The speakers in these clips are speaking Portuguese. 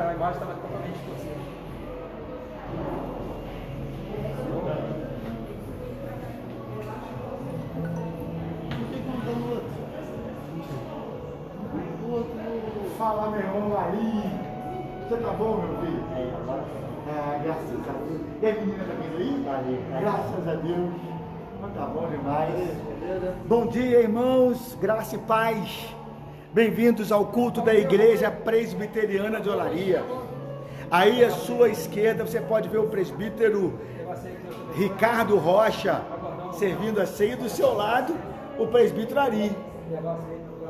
a imagem estava totalmente torcida. Fala, meu irmão, aí. Você tá bom, meu filho? Graças a Deus. E a menina tá vindo aí? Graças a Deus. Tá bom demais. Bom dia, irmãos. Graça e paz. Bem-vindos ao culto da Igreja Presbiteriana de Olaria. Aí à sua esquerda você pode ver o presbítero Ricardo Rocha servindo a ceia, e do seu lado o presbítero Ari.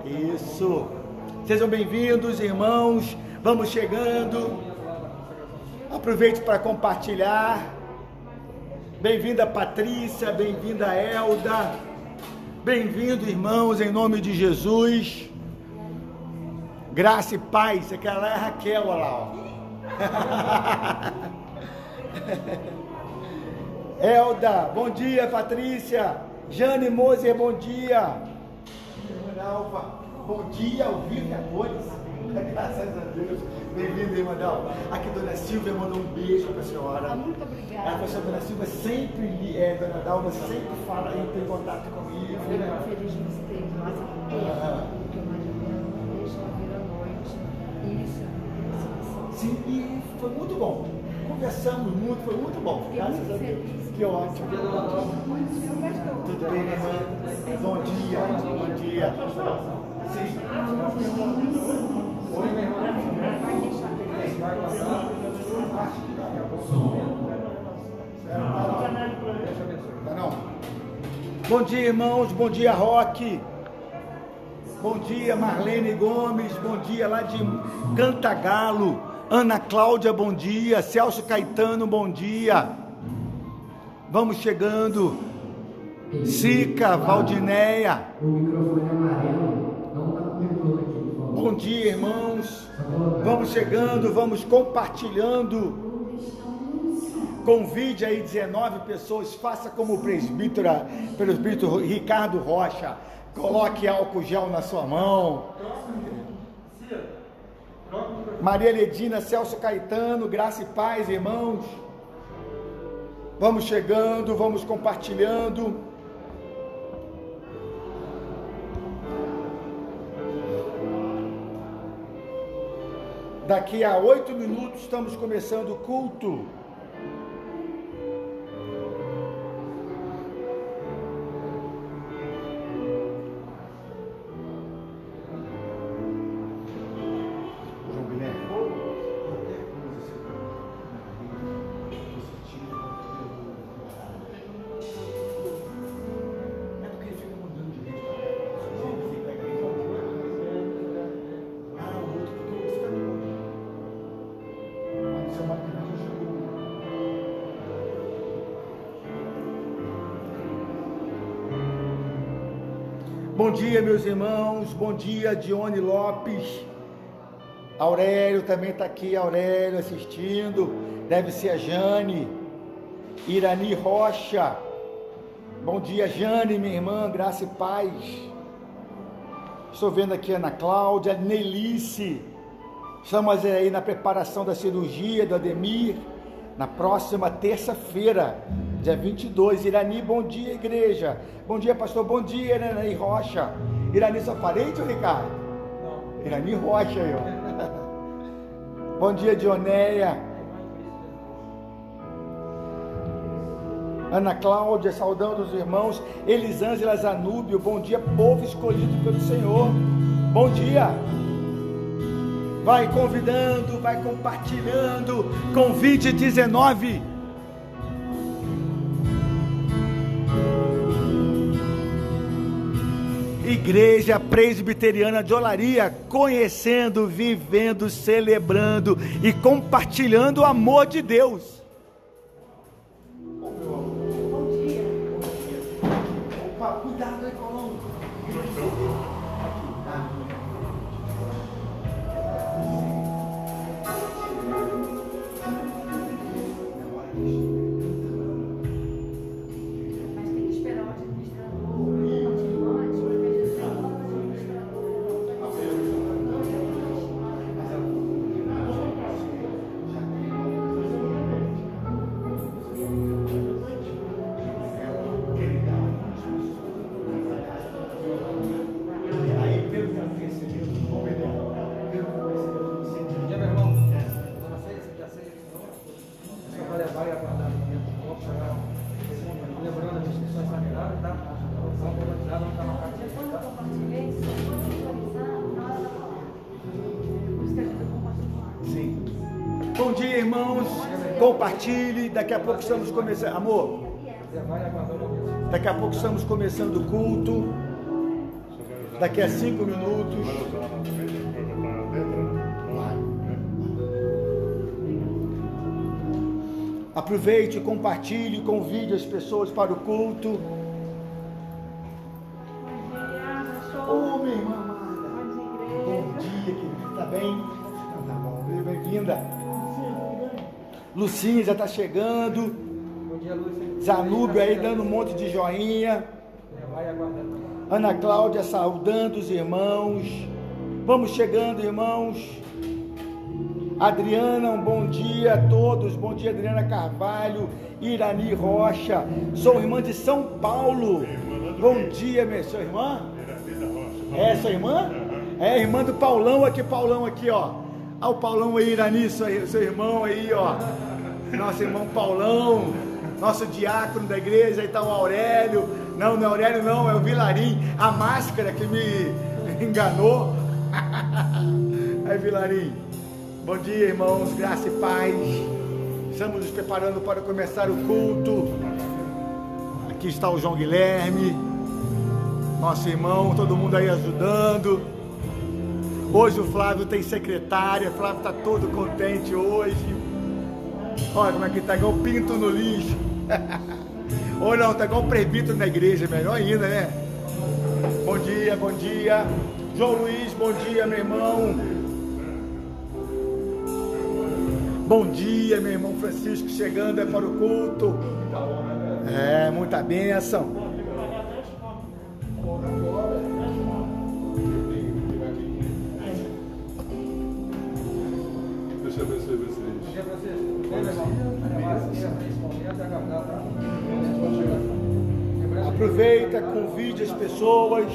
Isso. Sejam bem-vindos, irmãos. Vamos chegando. Aproveite para compartilhar. Bem-vinda Patrícia, bem-vinda Elda. Bem-vindo, irmãos, em nome de Jesus. Graça e paz. Aquela é a Raquel, olha lá, ó. Elda, bom dia, Patrícia. Jane Moser, bom dia. Alfa, bom dia, ao vivo e a cores. Graças a Deus. Bem-vinda, irmã Dalva. Aqui, dona Silvia mandou um beijo para a senhora. Muito obrigada. Ela falou assim, dona Silvia sempre, dona Dalva sempre fala e tem contato comigo. Eu fico feliz de você ter ido lá, porque o marido dela não deixa ela vir à noite. Isso, sim, e foi muito bom. Conversamos muito, foi muito bom. Graças a Deus. Que ótimo. Tudo bem, irmã? Bom dia. Bom dia. Sim. Oi, minha irmã. Não. Bom dia, irmãos. Bom dia, Roque. Bom dia, Marlene Gomes. Bom dia lá de Cantagalo. Ana Cláudia, bom dia. Celso Caetano, bom dia. Vamos chegando. Sica, Valdinéia. O microfone amarelo não está comentando aqui. Bom dia, irmãos. Vamos chegando, vamos compartilhando. Convide aí 19 pessoas. Faça como o presbítero Ricardo Rocha. Coloque álcool gel na sua mão. Maria Ledina, Celso Caetano, graça e paz, irmãos. Vamos chegando, vamos compartilhando. Daqui a 8 minutos estamos começando o culto. Bom dia, meus irmãos. Bom dia, Dione Lopes. Aurélio também está aqui. Aurélio assistindo. Deve ser a Jane. Irani Rocha. Bom dia, Jane, minha irmã. Graça e paz. Estou vendo aqui a Ana Cláudia. Nelice. Estamos aí na preparação da cirurgia do Ademir. Na próxima terça-feira, dia 22. Irani, bom dia, igreja. Bom dia, pastor. Bom dia, Irani Rocha. Irani, sua parente, Ricardo? Não. Irani Rocha aí, ó. Bom dia, Dionéia. Ana Cláudia, saudando os irmãos. Elisângela Zanúbio, bom dia, povo escolhido pelo Senhor. Bom dia. Vai convidando, vai compartilhando. Convite 19. Igreja Presbiteriana de Olaria, conhecendo, vivendo, celebrando e compartilhando o amor de Deus. Bom dia. Opa, cuidado aí, Colombo. Mas tem que esperar o administrador continuar antes, porque às vezes não pode administrador. Bom dia, irmãos. Compartilhe. Daqui a pouco estamos começando. Amor, daqui a pouco estamos começando o culto. Daqui a 5 minutos. Aproveite, compartilhe, convide as pessoas para o culto. Ô, minha irmã amada. Bom dia, querida. Tá bem? Tá bom. Bem-vinda. Lucinha já está chegando. Bom dia, Lúcia. Zanúbio aí dando um monte de joinha. Vai aguardando. Ana Cláudia saudando os irmãos. Vamos chegando, irmãos. Adriana, um bom dia a todos. Bom dia, Adriana Carvalho. Irani Rocha. Sou irmã de São Paulo. Bom dia, minha sua irmã. É sua irmã? É irmã do Paulão aqui, ó. Olha o Paulão aí, Irani, seu irmão aí, ó. Nosso irmão Paulão, nosso diácono da igreja. Aí está o Aurélio. Não é Aurélio, não, é o Vilarim. A máscara que me enganou. Aí, Vilarim. Bom dia, irmãos, graça e paz. Estamos nos preparando para começar o culto. Aqui está o João Guilherme, nosso irmão, todo mundo aí ajudando. Hoje o Flávio tem secretária, o Flávio está todo contente hoje. Olha como é que está, igual pinto no lixo. Ou não, está igual presbítero na igreja, melhor ainda, né? Bom dia, bom dia. João Luiz, bom dia, meu irmão. Bom dia, meu irmão Francisco, chegando para o culto. É, muita bênção. Deixa eu abençoe vocês. Aproveita, convide as pessoas.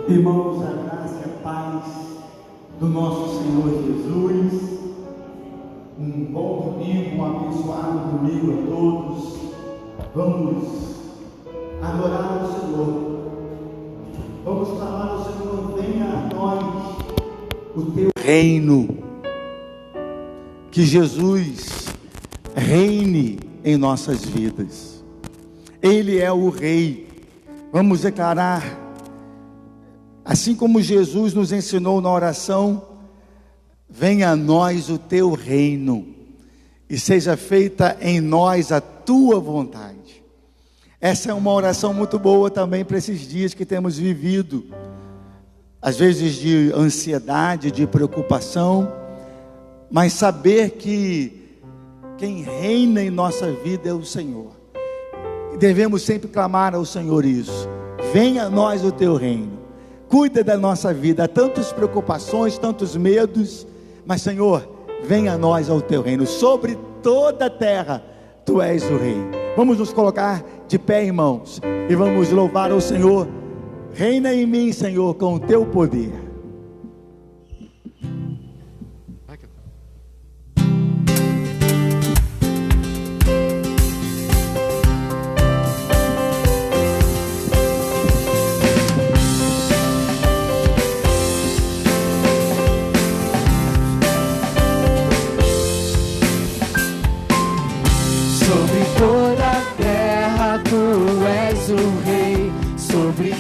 Irmãos, a graça e a paz do nosso Senhor Jesus. Um bom domingo, um abençoado domingo a todos. Vamos adorar o Senhor. Vamos clamar ao Senhor, venha a nós o teu reino. Que Jesus reine em nossas vidas. Ele é o Rei. Vamos declarar, assim como Jesus nos ensinou na oração, venha a nós o teu reino, e seja feita em nós a tua vontade. Essa é uma oração muito boa também para esses dias que temos vivido, às vezes de ansiedade, de preocupação, mas saber que quem reina em nossa vida é o Senhor, e devemos sempre clamar ao Senhor isso: venha a nós o teu reino, cuida da nossa vida. Há tantas preocupações, tantos medos, mas Senhor, venha a nós ao teu reino. Sobre toda a terra tu és o rei. Vamos nos colocar de pé, irmãos, e vamos louvar ao Senhor. Reina em mim, Senhor, com o teu poder.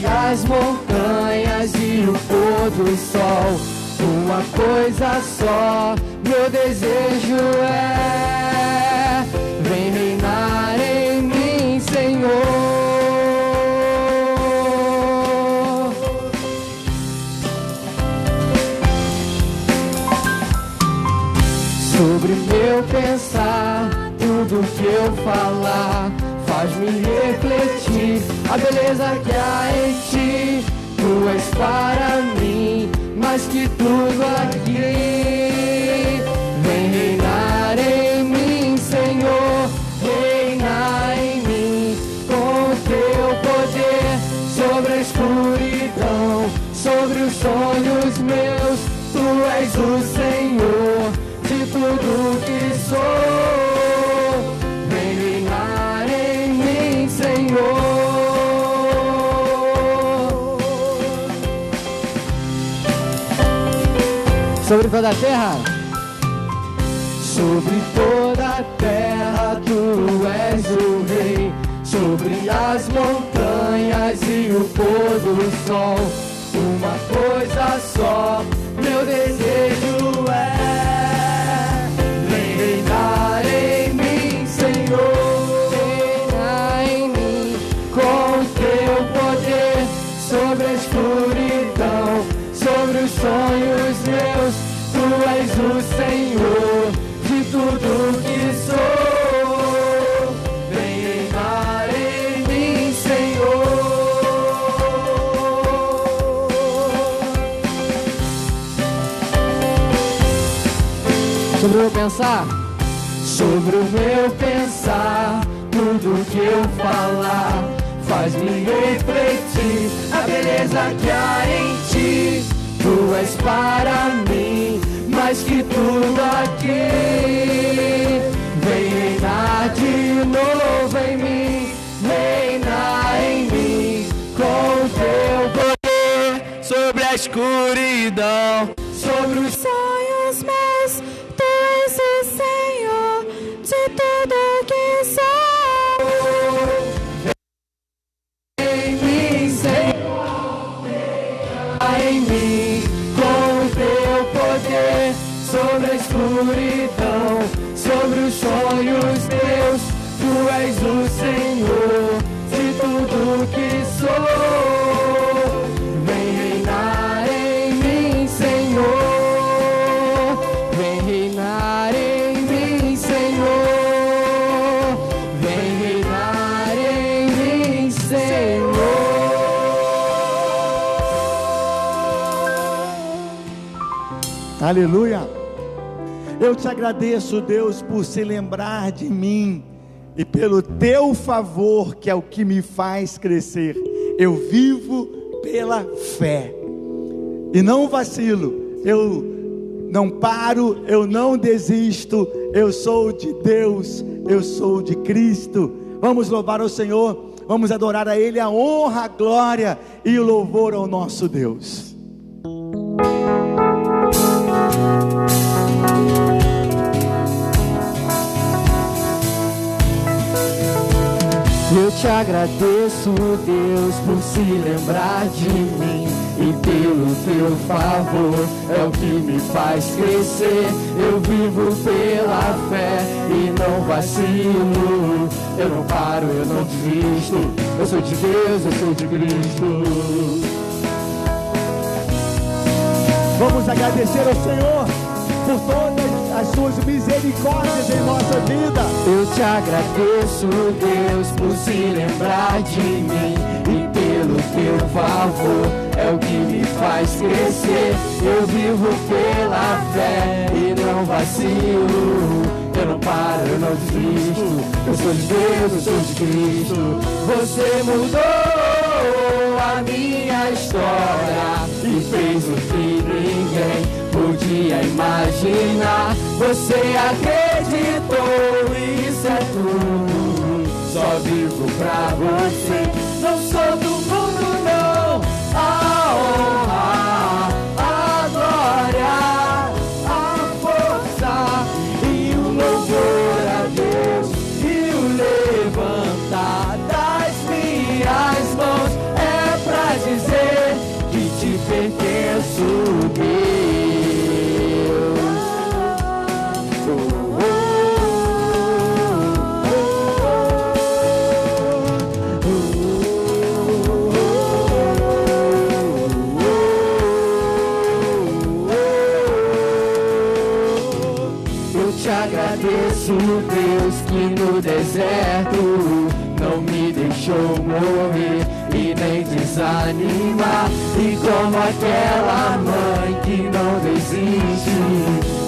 As montanhas e o pôr do sol, uma coisa só, meu desejo é: vem reinar em mim, Senhor. Sobre meu pensar, tudo que eu falar, faz-me refletir a beleza que há em ti. Tu és para mim mais que tudo aqui. Vem reinar em mim, Senhor, reinar em mim com o teu poder. Sobre a escuridão, sobre os sonhos meus, tu és o Senhor de tudo que sou. Vem reinar em mim, Senhor. Sobre toda a terra, sobre toda a terra tu és o rei. Sobre as montanhas e o pôr do sol, uma coisa só, meu desejo é: vem reinar em mim, Senhor. Reinar em mim com o teu poder. Sobre a escuridão, sobre os sonhos meus, tu és o Senhor de tudo que sou. Vem reinar em mim, Senhor. Sobre o meu pensar, sobre o meu pensar, tudo que eu falar, faz-me refletir a beleza que há em ti. Tu és para mim mais que tudo aqui. Vem reinar de novo em mim, reinar em mim com o teu poder. Sobre a escuridão, sobre os sonhos meus, tu és o Senhor de tudo que sou. Em mim, Senhor, em mim com o teu poder. Sobre a escuridão, sobre os sonhos teus, tu és o Senhor de tudo que sou. Vem reinar em mim, Senhor. Vem reinar em mim, Senhor. Vem reinar em mim, Senhor. Aleluia. Eu te agradeço, Deus, por se lembrar de mim e pelo teu favor, que é o que me faz crescer. Eu vivo pela fé e não vacilo, eu não paro, eu não desisto. Eu sou de Deus, eu sou de Cristo. Vamos louvar ao Senhor, vamos adorar a Ele, a honra, a glória e o louvor ao nosso Deus. Eu te agradeço, Deus, por se lembrar de mim. E pelo teu favor é o que me faz crescer. Eu vivo pela fé e não vacilo. Eu não paro, eu não desisto. Eu sou de Deus, eu sou de Cristo. Vamos agradecer ao Senhor por todas as suas misericórdias em nossa vida. Eu te agradeço, Deus, por se lembrar de mim. E pelo teu favor é o que me faz crescer. Eu vivo pela fé e não vacilo. Eu não paro, eu não desisto. Eu sou de Deus, eu sou de Cristo. Você mudou a minha história e fez o que ninguém podia imaginar. Você acreditou, isso é tudo. Só vivo pra você. Não sou do mundo, não. A honra, a glória, a força e o louvor a Deus e o levantar das minhas mãos é pra dizer que te pertenço, Deus. Agradeço, Deus, que no deserto não me deixou morrer e nem desanimar. E como aquela mãe que não desiste,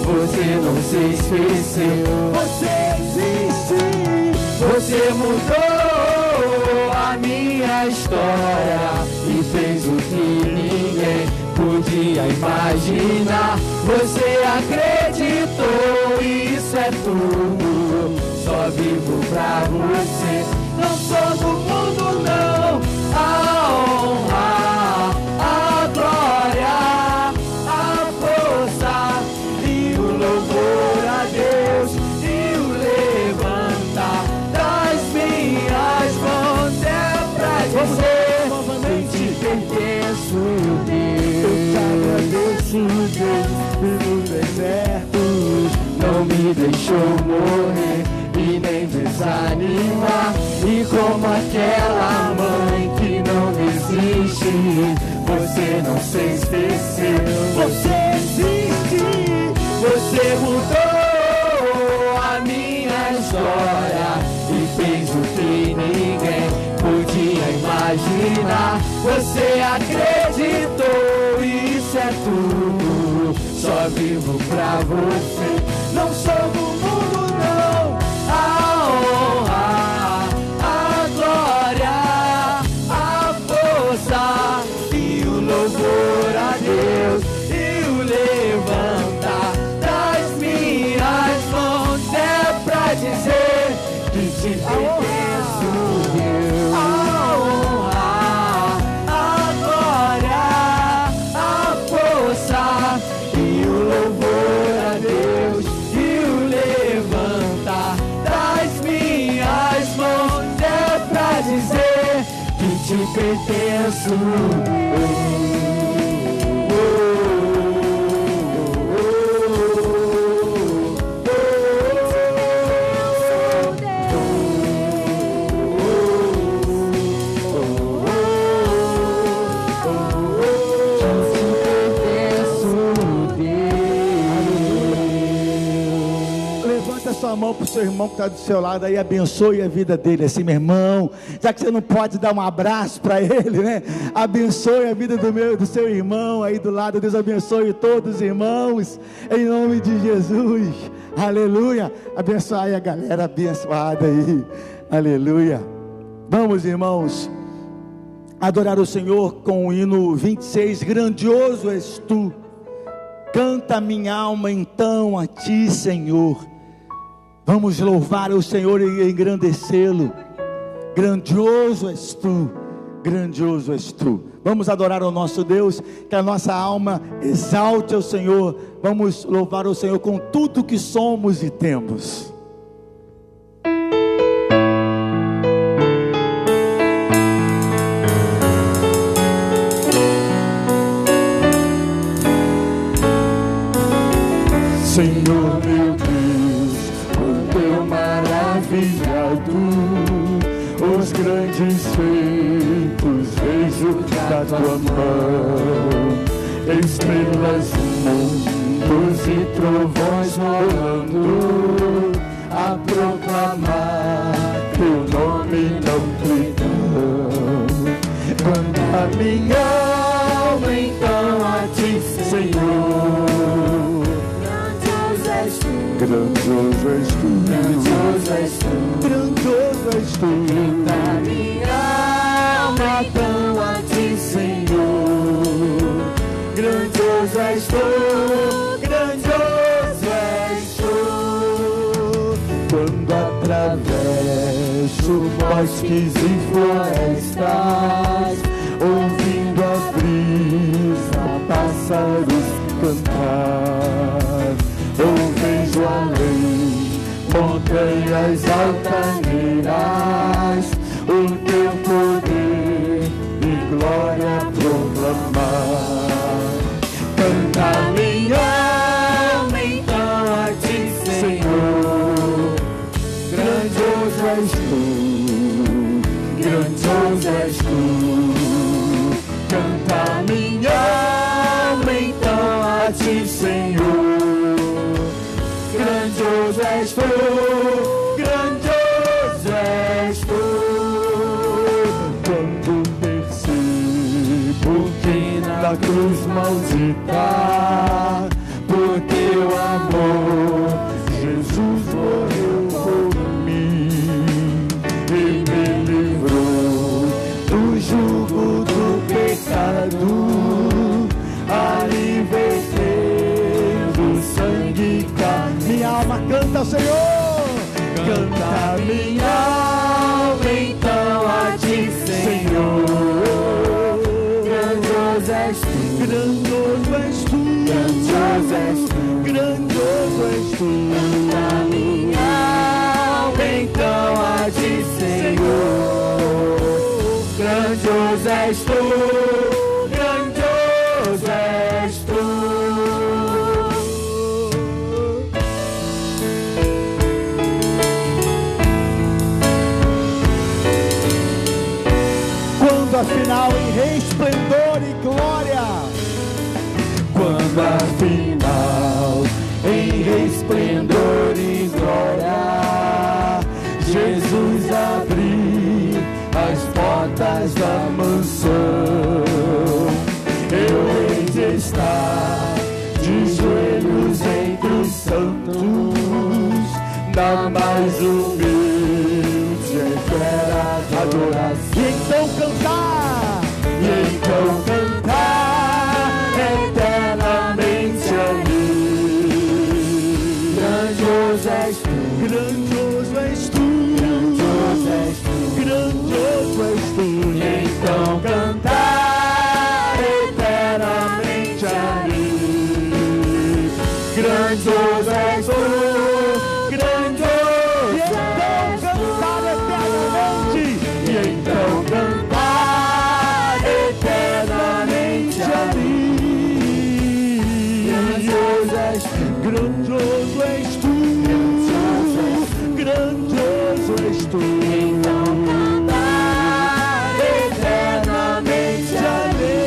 você não se esqueceu. Você existe. Você mudou a minha história e fez o que ninguém podia imaginar. Você acreditou, isso é tudo. Só vivo pra você. Não sou do mundo, não. A honra, a glória, a força e o louvor a Deus e o levantar das minhas mãos é pra dizer que te pertenço, Deus. Eu te agradeço, Deus, pelos desertos não me deixou morrer e nem desanimar. E como aquela mãe que não desiste, você não se esqueceu. Você existe. Você mudou a minha história e fez o que ninguém podia imaginar. Você acreditou, isso é tudo. Só vivo pra você. Não sou do mundo, não. A honra, a glória, a força e o louvor a Deus e o levantar das minhas mãos é pra dizer que te pertenço, Deus. A honra, a glória, a força e o louvor a Deus e o levantar das minhas mãos é pra dizer que te pertenço. Sua mão para o seu irmão que está do seu lado aí, abençoe a vida dele, assim, meu irmão, já que você não pode dar um abraço para ele, né, abençoe a vida do seu irmão aí do lado. Deus abençoe todos os irmãos, em nome de Jesus, aleluia. Abençoe a galera abençoada aí, aleluia. Vamos, irmãos, adorar o Senhor com o hino 26, grandioso és tu, canta minha alma então a ti, Senhor. Vamos louvar o Senhor e engrandecê-lo. Grandioso és tu, grandioso és tu. Vamos adorar o nosso Deus, que a nossa alma exalte ao Senhor. Vamos louvar o Senhor com tudo que somos e temos. Senhor meu Deus, quando eu maravilhado os grandes feitos vejo da tua mão, estrelas, mundos e trovões rolando a proclamar teu nome tão gritando. Quando a minha alma então a ti, Senhor, grandioso és tu, grandioso és tu, grandioso és tu, grandioso és tu. Quando a minha alma então a ti, Senhor, grandioso és tu, grandioso és tu. Quando atravesso bosques e florestas, ouvindo a brisa, pássaros cantar, ou vejo além montanhas altaneiras, o teu poder e glória proclamar. Canta minha alma então a ti, Senhor, grandioso és tu, grandioso és tu. Canta minha alma então a ti, Senhor, grandioso és tu, grandioso és tu. Quando percebo que na cruz maldita, por teu amor, Jesus morreu por mim e me livrou do jugo do pecado. Ali verteu sangue e carne. Minha alma canta ao Senhor. Canta minha alma então a ti, Senhor. Grandioso és tu, Grandioso és tu, grandioso és tu, grandioso és tu. canta minha alma então a ti, Senhor. Grandioso és tu, grandioso és tu. Quando afinal em resplendor e glória, Quando afinal em resplendor e glória Jesus abrir as portas da mansão, eu hei de estar de joelhos entre os santos, na mais humilde e fera adoração. e então cantar, E então cantar eternamente ali. Grandioso és tu, grandioso és tu, grandioso és tu. grandioso és tu. E então cantar eternamente ali. Grandioso és tu, grandioso E então és tu. cantar eternamente, E então cantar eternamente ali. Grandioso és tu, grandioso és tu, grandioso és tu. então cantar eternamente ali.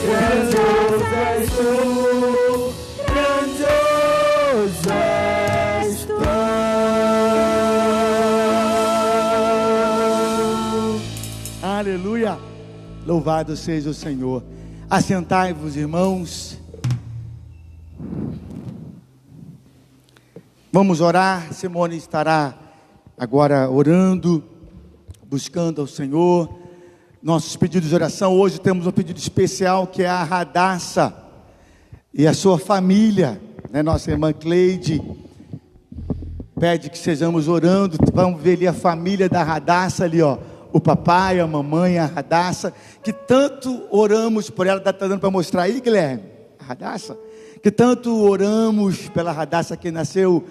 Grandioso és tu, grandioso és tu. Aleluia, louvado seja o Senhor. Assentai-vos, irmãos. Vamos orar. Simone estará agora orando, buscando ao Senhor. Nossos pedidos de oração, hoje temos um pedido especial, que é a Radassa e a sua família, né? Nossa irmã Cleide pede que sejamos orando. Vamos ver ali a família da Radassa ali, ó, o papai, a mamãe, a Radassa, que tanto oramos por ela. Está dando para mostrar aí, Guilherme? A Radassa, que tanto oramos pela Radassa, que nasceu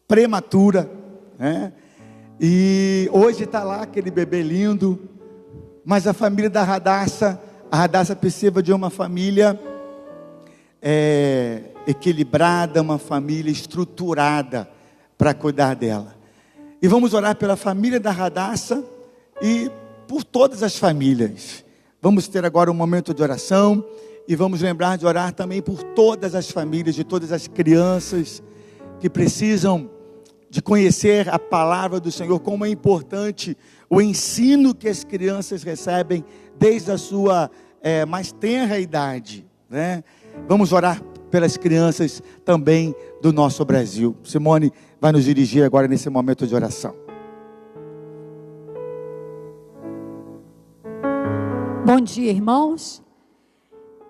prematura, né? E hoje está lá aquele bebê lindo. Mas a família da Radassa A Radassa precisa de uma família equilibrada, uma família estruturada para cuidar dela. E vamos orar pela família da Radassa e por todas as famílias. Vamos ter agora um momento de oração e vamos lembrar de orar também por todas as famílias, de todas as crianças que precisam de conhecer a palavra do Senhor, como é importante o ensino que as crianças recebem desde a sua mais tenra idade, né? Vamos orar pelas crianças também do nosso Brasil. Simone vai nos dirigir agora nesse momento de oração. Bom dia, irmãos.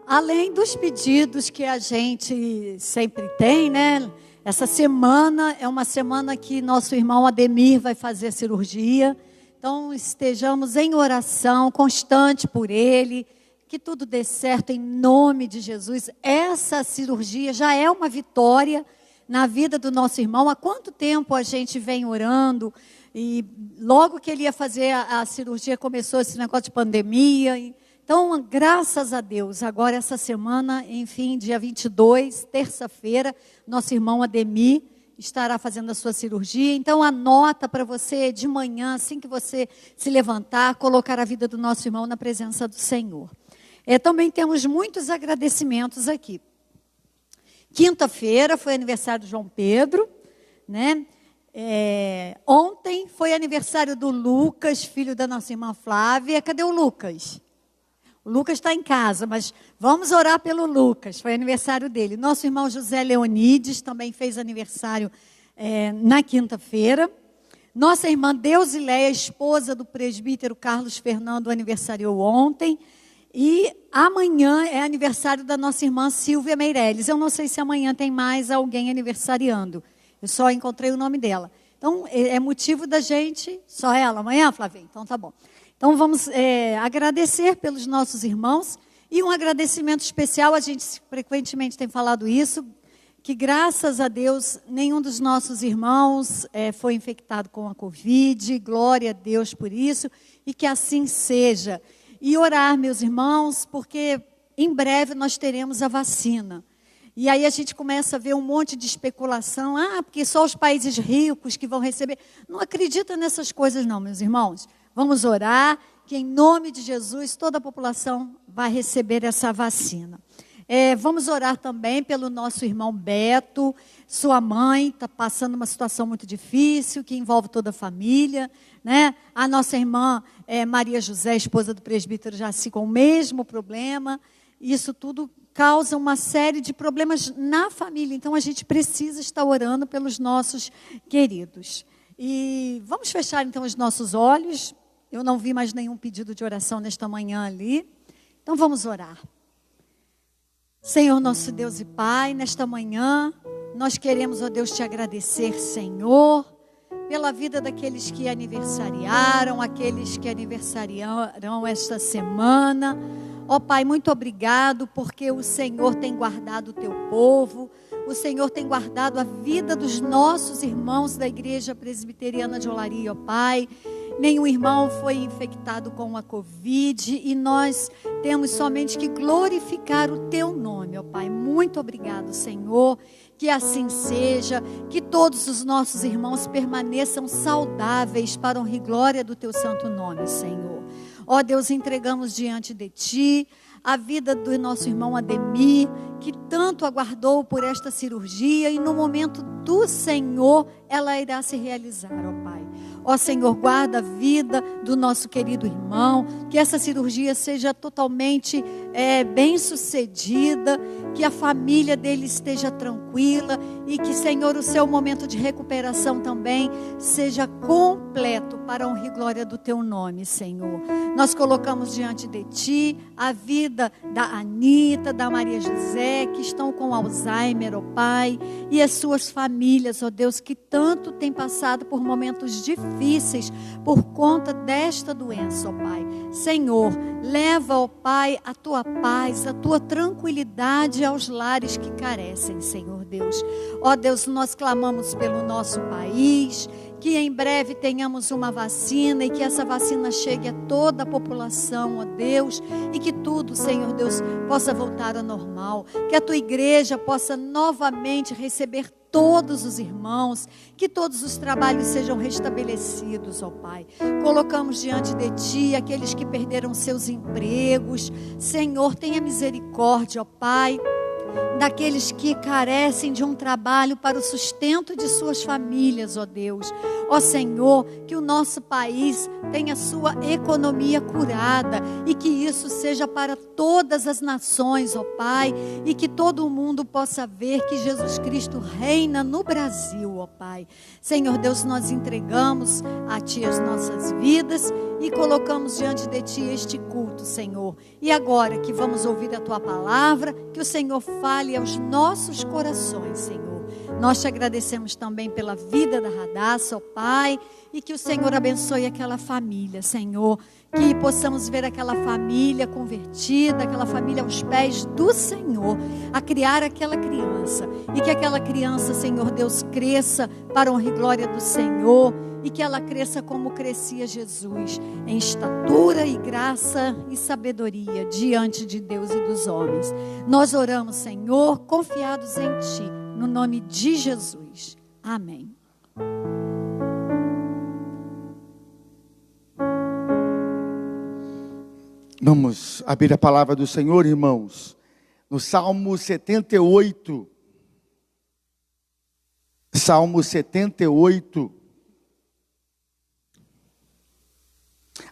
Além dos pedidos que a gente sempre tem, né? Essa semana é uma semana que nosso irmão Ademir vai fazer a cirurgia. Então estejamos em oração constante por ele, que tudo dê certo em nome de Jesus. Essa cirurgia já é uma vitória na vida do nosso irmão. Há quanto tempo a gente vem orando? E logo que ele ia fazer a cirurgia, começou esse negócio de pandemia. Então, graças a Deus, agora essa semana, enfim, dia 22, terça-feira, nosso irmão Ademir estará fazendo a sua cirurgia. Então, anota para você de manhã, assim que você se levantar, colocar a vida do nosso irmão na presença do Senhor. Também temos muitos agradecimentos aqui. Quinta-feira foi aniversário do João Pedro, né? Ontem foi aniversário do Lucas, filho da nossa irmã Flávia. Cadê o Lucas? O Lucas está em casa, mas vamos orar pelo Lucas, foi aniversário dele. Nosso irmão José Leonides também fez aniversário na quinta-feira. Nossa irmã Deusileia, esposa do presbítero Carlos Fernando, aniversariou ontem. E amanhã é aniversário da nossa irmã Silvia Meirelles. Eu não sei se amanhã tem mais alguém aniversariando. Eu só encontrei o nome dela. Então, é motivo da gente... Só ela amanhã, Flávia? Então, tá bom. Então, vamos agradecer pelos nossos irmãos. E um agradecimento especial, a gente frequentemente tem falado isso, que graças a Deus, nenhum dos nossos irmãos foi infectado com a Covid. Glória a Deus por isso. E que assim seja. E orar, meus irmãos, porque em breve nós teremos a vacina. E aí a gente começa a ver um monte de especulação. Porque só os países ricos que vão receber. Não acredita nessas coisas não, meus irmãos. Vamos orar, que em nome de Jesus toda a população vai receber essa vacina. Vamos orar também pelo nosso irmão Beto. Sua mãe está passando uma situação muito difícil, que envolve toda a família, né? A nossa irmã Maria José, esposa do presbítero Jaci, com o mesmo problema. Isso tudo causa uma série de problemas na família. Então, a gente precisa estar orando pelos nossos queridos. E vamos fechar, então, os nossos olhos. Eu não vi mais nenhum pedido de oração nesta manhã ali. Então, vamos orar. Senhor, nosso Deus e Pai, nesta manhã, nós queremos, ó Deus, te agradecer, Senhor, pela vida daqueles que aniversariaram, aqueles que aniversariarão esta semana. Ó Pai, muito obrigado, porque o Senhor tem guardado o teu povo, o Senhor tem guardado a vida dos nossos irmãos da Igreja Presbiteriana de Olaria, ó Pai. Nenhum irmão foi infectado com a Covid e nós temos somente que glorificar o teu nome, ó Pai. Muito obrigado, Senhor, que assim seja, que todos os nossos irmãos permaneçam saudáveis para a honra e glória do teu santo nome, Senhor. Ó Deus, entregamos diante de ti a vida do nosso irmão Ademir, que tanto aguardou por esta cirurgia e no momento do Senhor ela irá se realizar, ó Pai. Ó Senhor, guarda a vida do nosso querido irmão, que essa cirurgia seja totalmente bem sucedida, que a família dele esteja tranquila e que, Senhor, o seu momento de recuperação também seja completo para a honra e glória do teu nome, Senhor. Nós colocamos diante de ti a vida da Anita, da Maria José, que estão com Alzheimer, ó Pai, e as suas famílias, ó Deus, que tanto têm passado por momentos difíceis por conta desta doença, ó Pai. Senhor, leva, ó Pai, a tua paz, a tua tranquilidade aos lares que carecem, Senhor Deus. Ó Deus, nós clamamos pelo nosso país, que em breve tenhamos uma vacina e que essa vacina chegue a toda a população, ó Deus, e que tudo, Senhor Deus, possa voltar ao normal, que a tua igreja possa novamente receber todos os irmãos, que todos os trabalhos sejam restabelecidos, ó Pai. Colocamos diante de Ti aqueles que perderam seus empregos. Senhor, tenha misericórdia, ó Pai, daqueles que carecem de um trabalho para o sustento de suas famílias, ó Deus. Ó Senhor, que o nosso país tenha sua economia curada e que isso seja para todas as nações, ó Pai, e que todo mundo possa ver que Jesus Cristo reina no Brasil, ó Pai. Senhor Deus, nós entregamos a Ti as nossas vidas e colocamos diante de Ti este culto, Senhor. E agora que vamos ouvir a Tua palavra, que o Senhor fale aos nossos corações, Senhor. Nós te agradecemos também pela vida da Radassa, ó Pai, e que o Senhor abençoe aquela família, Senhor. Que possamos ver aquela família convertida, aquela família aos pés do Senhor, a criar aquela criança. E que aquela criança, Senhor Deus, cresça para a honra e glória do Senhor. E que ela cresça como crescia Jesus, em estatura e graça e sabedoria diante de Deus e dos homens. Nós oramos, Senhor, confiados em Ti, no nome de Jesus. Amém. Vamos abrir a palavra do Senhor, irmãos, no Salmo 78. Salmo 78.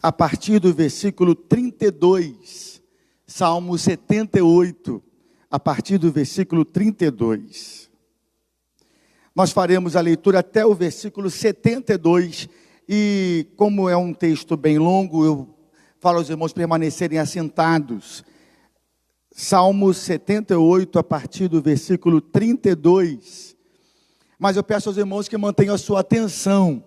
A partir do versículo 32, Salmo 78, a partir do versículo 32. Nós faremos a leitura até o versículo 72, e como é um texto bem longo, eu falo aos irmãos permanecerem assentados. Salmo 78, a partir do versículo 32. Mas eu peço aos irmãos que mantenham a sua atenção.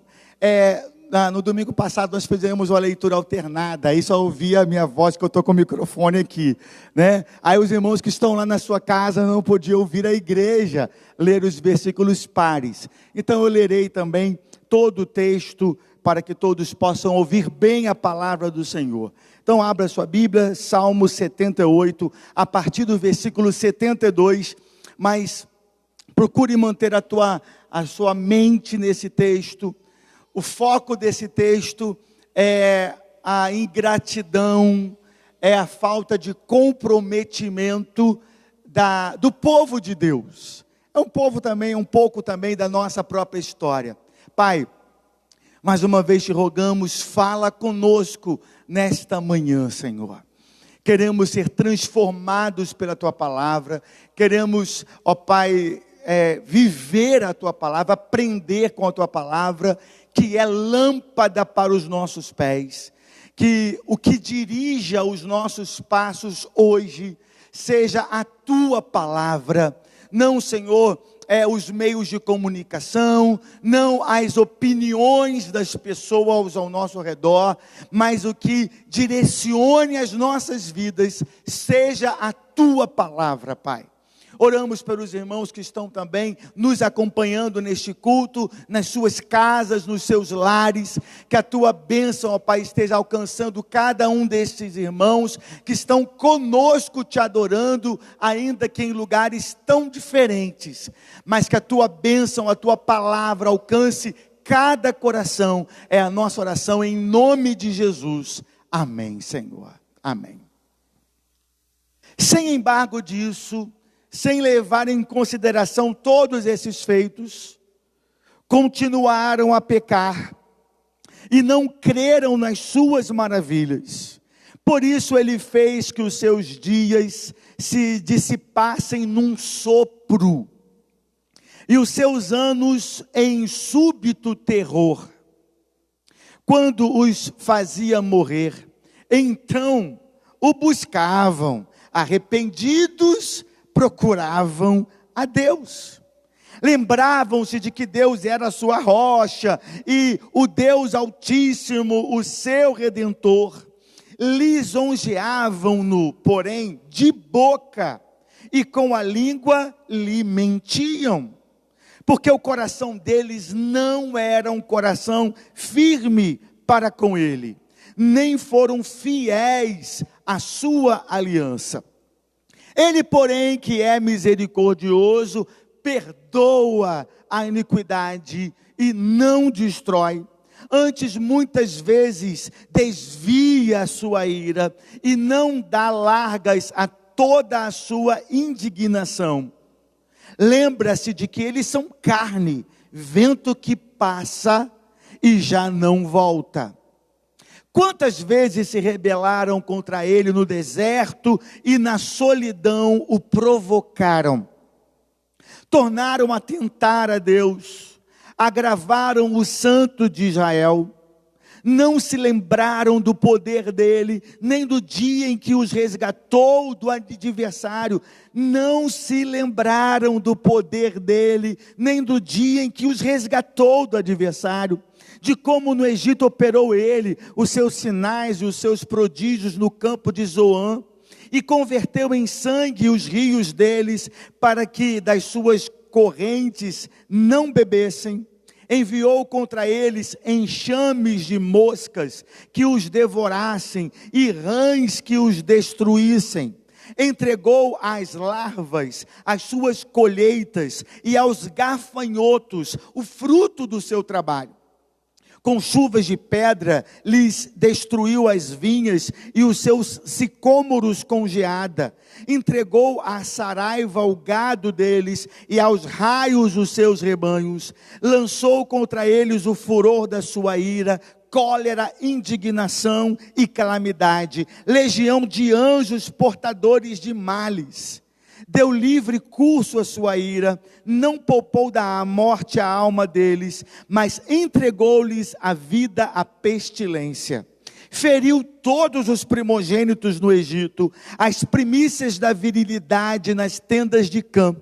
No domingo passado nós fizemos uma leitura alternada, aí só ouvia a minha voz, que eu estou com o microfone aqui, né? Aí os irmãos que estão lá na sua casa não podiam ouvir a igreja ler os versículos pares. Então eu lerei também todo o texto, para que todos possam ouvir bem a palavra do Senhor. Então abra sua Bíblia, Salmo 78, a partir do versículo 72, mas procure manter a sua mente nesse texto. O foco desse texto é a ingratidão, é a falta de comprometimento do povo de Deus. É um pouco também da nossa própria história. Pai, mais uma vez te rogamos, fala conosco nesta manhã, Senhor. Queremos ser transformados pela Tua palavra, queremos, ó Pai, viver a Tua palavra, aprender com a Tua palavra, que é lâmpada para os nossos pés, que o que dirija os nossos passos hoje, seja a Tua palavra, não, Senhor, os meios de comunicação, não as opiniões das pessoas ao nosso redor, mas o que direcione as nossas vidas, seja a Tua palavra, Pai. Oramos pelos irmãos que estão também nos acompanhando neste culto, nas suas casas, nos seus lares, que a Tua bênção, ó Pai, esteja alcançando cada um destes irmãos que estão conosco te adorando, ainda que em lugares tão diferentes, mas que a Tua bênção, a Tua palavra alcance cada coração, é a nossa oração em nome de Jesus. Amém, Senhor. Amém. Sem embargo disso, sem levar em consideração todos esses feitos, continuaram a pecar e não creram nas suas maravilhas. Por isso ele fez que os seus dias se dissipassem num sopro, e os seus anos em súbito terror. Quando os fazia morrer, então o buscavam, arrependidos, procuravam a Deus. Lembravam-se de que Deus era a sua rocha e o Deus Altíssimo, o seu Redentor. lisonjeavam-no, porém, de boca, e com a língua lhe mentiam, porque o coração deles não era um coração firme para com ele, nem foram fiéis à sua aliança. Ele, porém, que é misericordioso, perdoa a iniquidade e não destrói. Antes, muitas vezes, desvia a sua ira e não dá largas a toda a sua indignação. Lembra-se de que eles são carne, vento que passa e já não volta. Quantas vezes se rebelaram contra ele no deserto e na solidão o provocaram? Tornaram a tentar a Deus, agravaram o Santo de Israel, não se lembraram do poder dele, nem do dia em que os resgatou do adversário, não se lembraram do poder dele, nem do dia em que os resgatou do adversário, de como no Egito operou ele, os seus sinais e os seus prodígios no campo de Zoan, e converteu em sangue os rios deles, para que das suas correntes não bebessem. Enviou contra eles enxames de moscas que os devorassem e rãs que os destruíssem. Entregou às larvas as suas colheitas e aos gafanhotos o fruto do seu trabalho. Com chuvas de pedra lhes destruiu as vinhas e os seus sicômoros com geada. Entregou à saraiva o gado deles e aos raios os seus rebanhos. Lançou contra eles o furor da sua ira, cólera, indignação e calamidade. Legião de anjos portadores de males. Deu livre curso à sua ira, não poupou da morte a alma deles, mas entregou-lhes a vida à pestilência. Feriu todos os primogênitos no Egito, as primícias da virilidade nas tendas de Cã.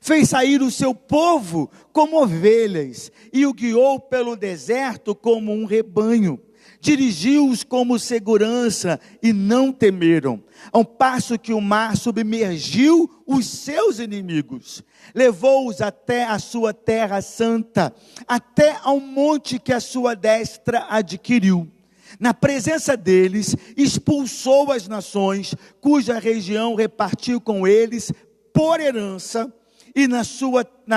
Fez sair o seu povo como ovelhas, e o guiou pelo deserto como um rebanho. Dirigiu-os como segurança e não temeram, ao passo que o mar submergiu os seus inimigos. Levou-os até a sua terra santa, até ao monte que a sua destra adquiriu. Na presença deles, expulsou as nações, cuja região repartiu com eles por herança, e nas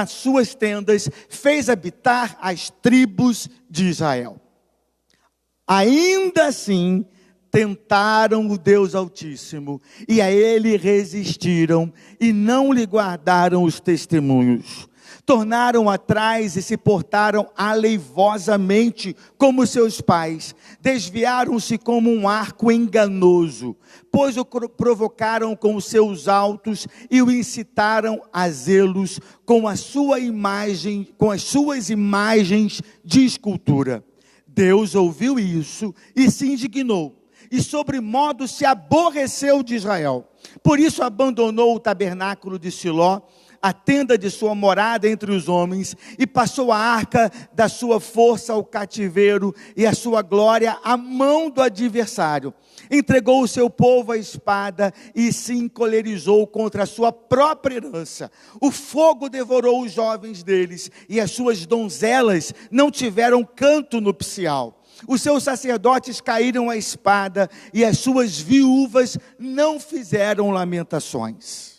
suas tendas fez habitar as tribos de Israel. Ainda assim, tentaram o Deus Altíssimo, e a ele resistiram, e não lhe guardaram os testemunhos. Tornaram atrás e se portaram aleivosamente como seus pais. Desviaram-se como um arco enganoso, pois o provocaram com os seus altos e o incitaram a zelos com a sua imagem, com as suas imagens de escultura. Deus ouviu isso e se indignou, e sobremodo se aborreceu de Israel. Por isso abandonou o tabernáculo de Siló, a tenda de sua morada entre os homens, e passou a arca da sua força ao cativeiro, e a sua glória à mão do adversário. Entregou o seu povo à espada, e se encolerizou contra a sua própria herança. O fogo devorou os jovens deles, e as suas donzelas não tiveram canto nupcial. Os seus sacerdotes caíram à espada, e as suas viúvas não fizeram lamentações.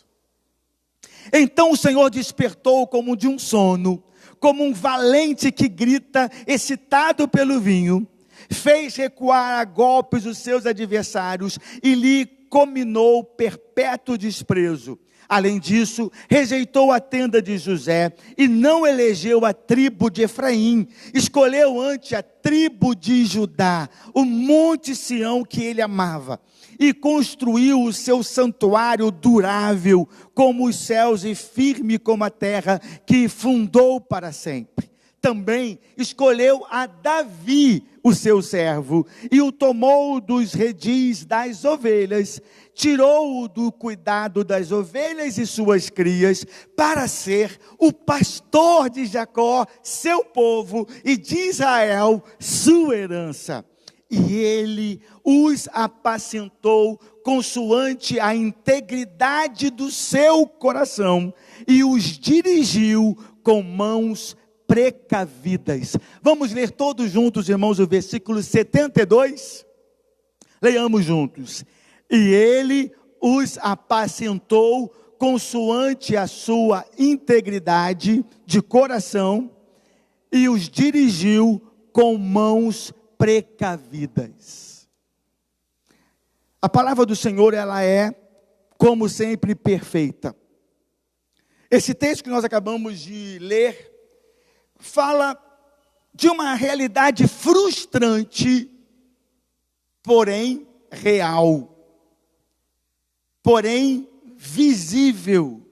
Então o Senhor despertou como de um sono, como um valente que grita, excitado pelo vinho. Fez recuar a golpes os seus adversários e lhe comminou perpétuo desprezo. Além disso, rejeitou a tenda de José e não elegeu a tribo de Efraim. Escolheu antes a tribo de Judá, o monte Sião que ele amava. E construiu o seu santuário durável como os céus e firme como a terra que fundou para sempre. Também escolheu a Davi, o seu servo, e o tomou dos redis das ovelhas, tirou-o do cuidado das ovelhas e suas crias, para ser o pastor de Jacó, seu povo, e de Israel, sua herança. e ele os apacentou consoante a integridade do seu coração e os dirigiu com mãos precavidas. Vamos ler todos juntos, irmãos, o versículo 72? Leiamos juntos. E ele os apacentou consoante a sua integridade de coração e os dirigiu com mãos precavidas. A palavra do Senhor, ela é, como sempre, perfeita. Esse texto que nós acabamos de ler fala de uma realidade frustrante, porém real, porém visível.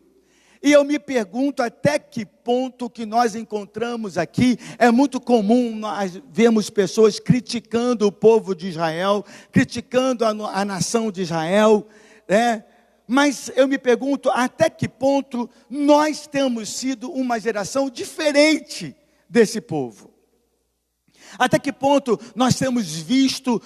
E eu me pergunto até que ponto que nós encontramos aqui. É muito comum nós vemos pessoas criticando o povo de Israel, criticando a nação de Israel, né? Mas eu me pergunto até que ponto nós temos sido uma geração diferente desse povo. Até que ponto nós temos visto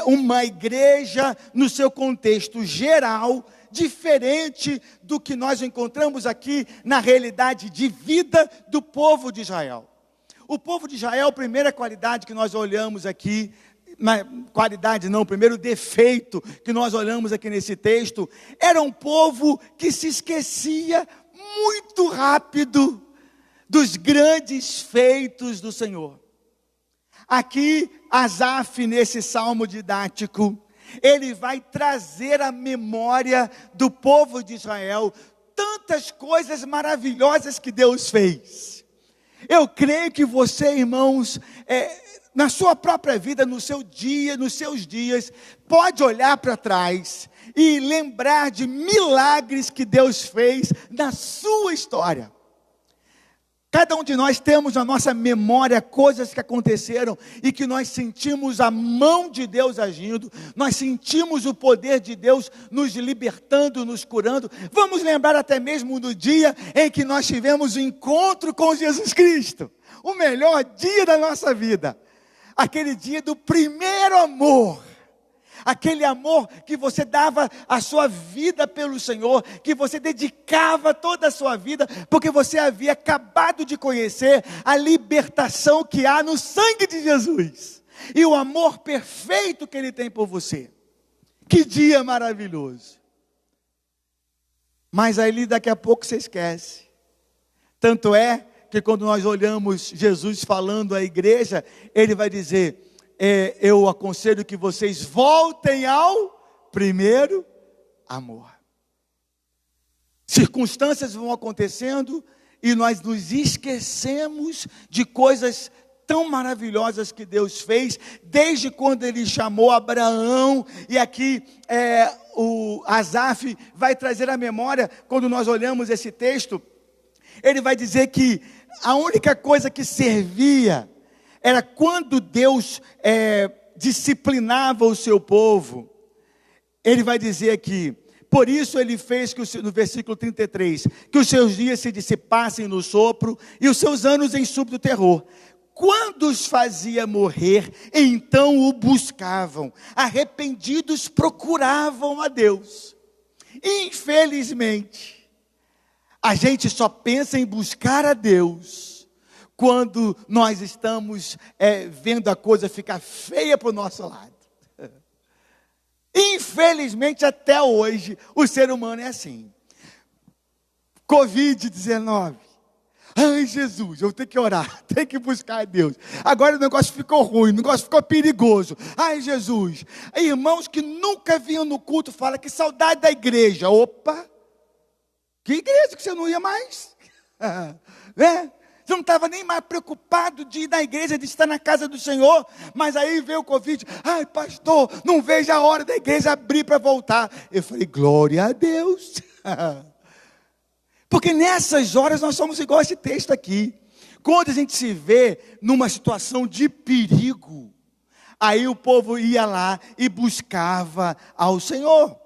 uma igreja no seu contexto geral, diferente do que nós encontramos aqui na realidade de vida do povo de Israel. O povo de Israel, a primeira qualidade que nós olhamos aqui, o primeiro defeito que nós olhamos aqui nesse texto, era um povo que se esquecia muito rápido dos grandes feitos do Senhor. Aqui, Asaf, nesse salmo didático, ele vai trazer à memória do povo de Israel tantas coisas maravilhosas que Deus fez. Eu creio que você, irmãos, na sua própria vida, no seu dia, nos seus dias, pode olhar para trás e lembrar de milagres que Deus fez na sua história. Cada um de nós temos na nossa memória coisas que aconteceram e que nós sentimos a mão de Deus agindo, nós sentimos o poder de Deus nos libertando, nos curando. Vamos lembrar até mesmo do dia em que nós tivemos o encontro com Jesus Cristo, o melhor dia da nossa vida, aquele dia do primeiro amor. Aquele amor que você dava a sua vida pelo Senhor, que você dedicava toda a sua vida, porque você havia acabado de conhecer a libertação que há no sangue de Jesus, e o amor perfeito que Ele tem por você. Que dia maravilhoso! Mas aí daqui a pouco você esquece. Tanto é que quando nós olhamos Jesus falando à igreja, Ele vai dizer: eu aconselho que vocês voltem ao primeiro amor. Circunstâncias vão acontecendo e nós nos esquecemos de coisas tão maravilhosas que Deus fez, desde quando Ele chamou Abraão. E aqui o Asaf vai trazer à memória, quando nós olhamos esse texto, ele vai dizer que a única coisa que servia era quando Deus disciplinava o seu povo. Ele vai dizer aqui: por isso Ele fez, no versículo 33, que os seus dias se dissipassem no sopro e os seus anos em súbito terror. Quando os fazia morrer, então o buscavam. Arrependidos procuravam a Deus. Infelizmente, a gente só pensa em buscar a Deus quando nós estamos vendo a coisa ficar feia para o nosso lado. Infelizmente, até hoje, o ser humano é assim. Covid-19. Ai, Jesus, eu tenho que orar, tenho que buscar a Deus. Agora o negócio ficou ruim, o negócio ficou perigoso. Ai, Jesus. Irmãos que nunca vinham no culto falam: que saudade da igreja. Opa! Que igreja que você não ia mais? Né? Você não estava nem mais preocupado de ir na igreja, de estar na casa do Senhor. Mas aí veio o Covid. Ai, pastor, não vejo a hora da igreja abrir para voltar. Eu falei: glória a Deus. Porque nessas horas nós somos igual a esse texto aqui. Quando a gente se vê numa situação de perigo, aí o povo ia lá e buscava ao Senhor.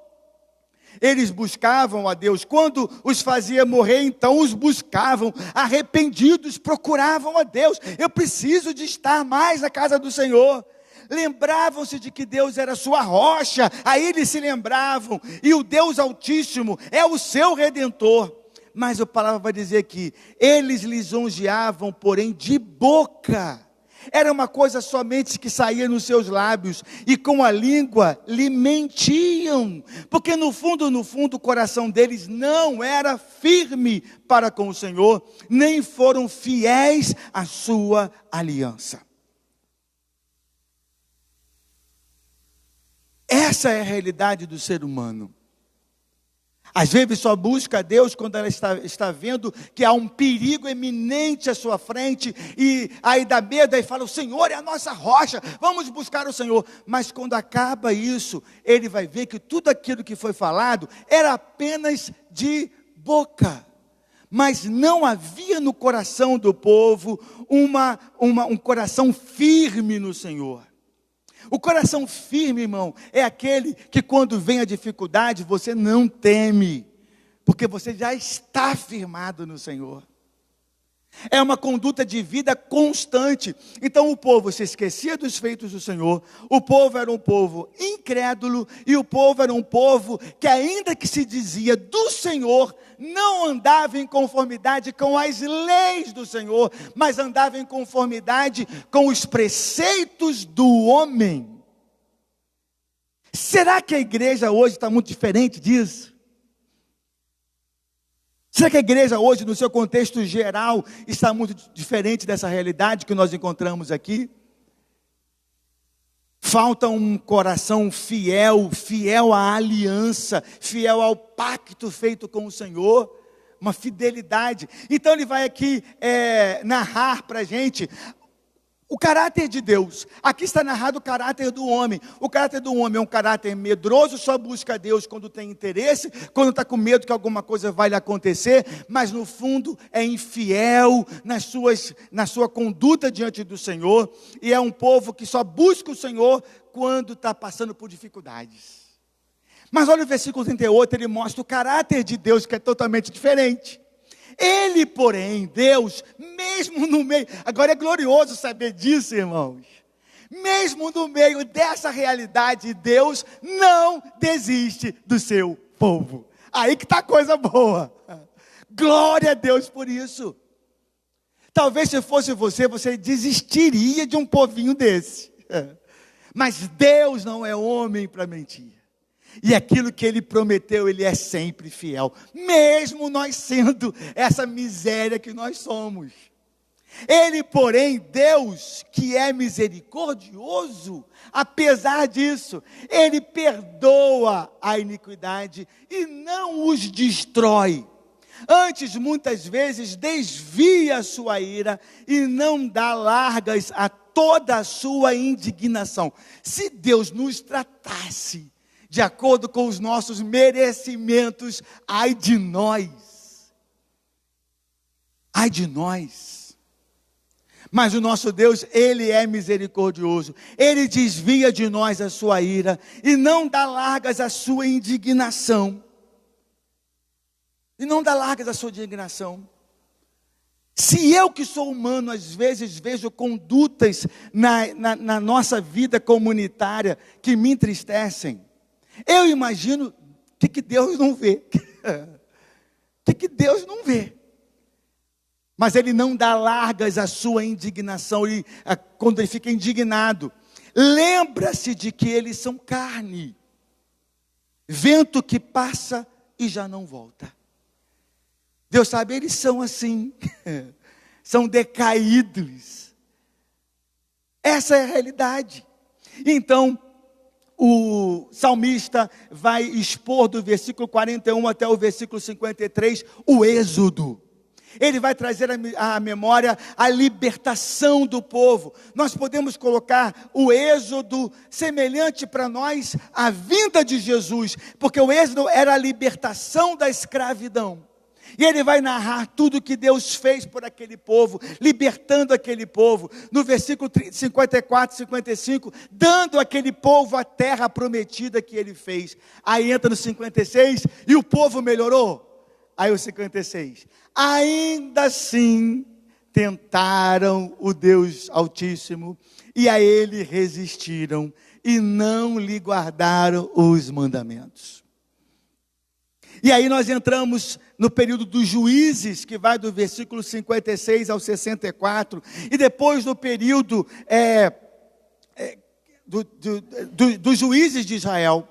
Eles buscavam a Deus. Quando os fazia morrer, então os buscavam. Arrependidos procuravam a Deus. Eu preciso de estar mais na casa do Senhor. lembravam-se de que Deus era sua rocha, aí eles se lembravam, e o Deus Altíssimo é o seu Redentor. Mas a palavra vai dizer que eles lisonjeavam, porém de boca. Era uma coisa somente que saía nos seus lábios, e com a língua lhe mentiam, porque no fundo, o coração deles não era firme para com o Senhor, nem foram fiéis à sua aliança. Essa é a realidade do ser humano. Às vezes só busca a Deus quando ela está vendo que há um perigo eminente à sua frente, e aí dá medo, aí fala, o Senhor é a nossa rocha, vamos buscar o Senhor. Mas quando acaba isso, ele vai ver que tudo aquilo que foi falado era apenas de boca. Mas não havia no coração do povo um coração firme no Senhor. O coração firme, irmão, é aquele que quando vem a dificuldade, você não teme, porque você já está firmado no Senhor. É uma conduta de vida constante. Então o povo se esquecia dos feitos do Senhor, o povo era um povo incrédulo, e o povo era um povo que, ainda que se dizia do Senhor, não andava em conformidade com as leis do Senhor, mas andava em conformidade com os preceitos do homem. Será que a igreja hoje está muito diferente disso? Será que a igreja hoje, no seu contexto geral, está muito diferente dessa realidade que nós encontramos aqui? Falta um coração fiel à aliança, fiel ao pacto feito com o Senhor, uma fidelidade. Então ele vai aqui narrar para a gente o caráter de Deus. Aqui está narrado o caráter do homem. O caráter do homem é um caráter medroso, só busca Deus quando tem interesse, quando está com medo que alguma coisa vai lhe acontecer, mas no fundo é infiel na sua conduta diante do Senhor, e é um povo que só busca o Senhor quando está passando por dificuldades. Mas olha o versículo 38, ele mostra o caráter de Deus, que é totalmente diferente. Ele, porém, Deus, mesmo no meio, agora é glorioso saber disso, irmãos, mesmo no meio dessa realidade, Deus não desiste do seu povo. Aí que está a coisa boa. Glória a Deus por isso. Talvez se fosse você desistiria de um povinho desse. Mas Deus não é homem para mentir. E aquilo que Ele prometeu, Ele é sempre fiel, mesmo nós sendo essa miséria que nós somos. Ele, porém, Deus que é misericordioso, apesar disso, Ele perdoa a iniquidade e não os destrói. Antes, muitas vezes, desvia a sua ira e não dá largas a toda a sua indignação. Se Deus nos tratasse de acordo com os nossos merecimentos, ai de nós. Ai de nós. Mas o nosso Deus, Ele é misericordioso. Ele desvia de nós a sua ira e não dá largas à sua indignação. E não dá largas à sua indignação. Se eu que sou humano, às vezes vejo condutas na nossa vida comunitária que me entristecem, eu imagino o que Deus não vê. O que Deus não vê. Mas Ele não dá largas à sua indignação. Quando Ele fica indignado, lembra-se de que eles são carne, vento que passa e já não volta. Deus sabe, eles são assim, são decaídos. Essa é a realidade. Então, o salmista vai expor do versículo 41 até o versículo 53 o êxodo. Ele vai trazer à memória a libertação do povo. Nós podemos colocar o êxodo semelhante para nós à vinda de Jesus, porque o êxodo era a libertação da escravidão. E ele vai narrar tudo que Deus fez por aquele povo, libertando aquele povo. No versículo 54, 55, dando àquele povo a terra prometida que ele fez. Aí entra no 56, e o povo melhorou. Aí o 56, ainda assim tentaram o Deus Altíssimo e a ele resistiram e não lhe guardaram os mandamentos. E aí nós entramos no período dos juízes, que vai do versículo 56 ao 64, e depois no período dos juízes de Israel,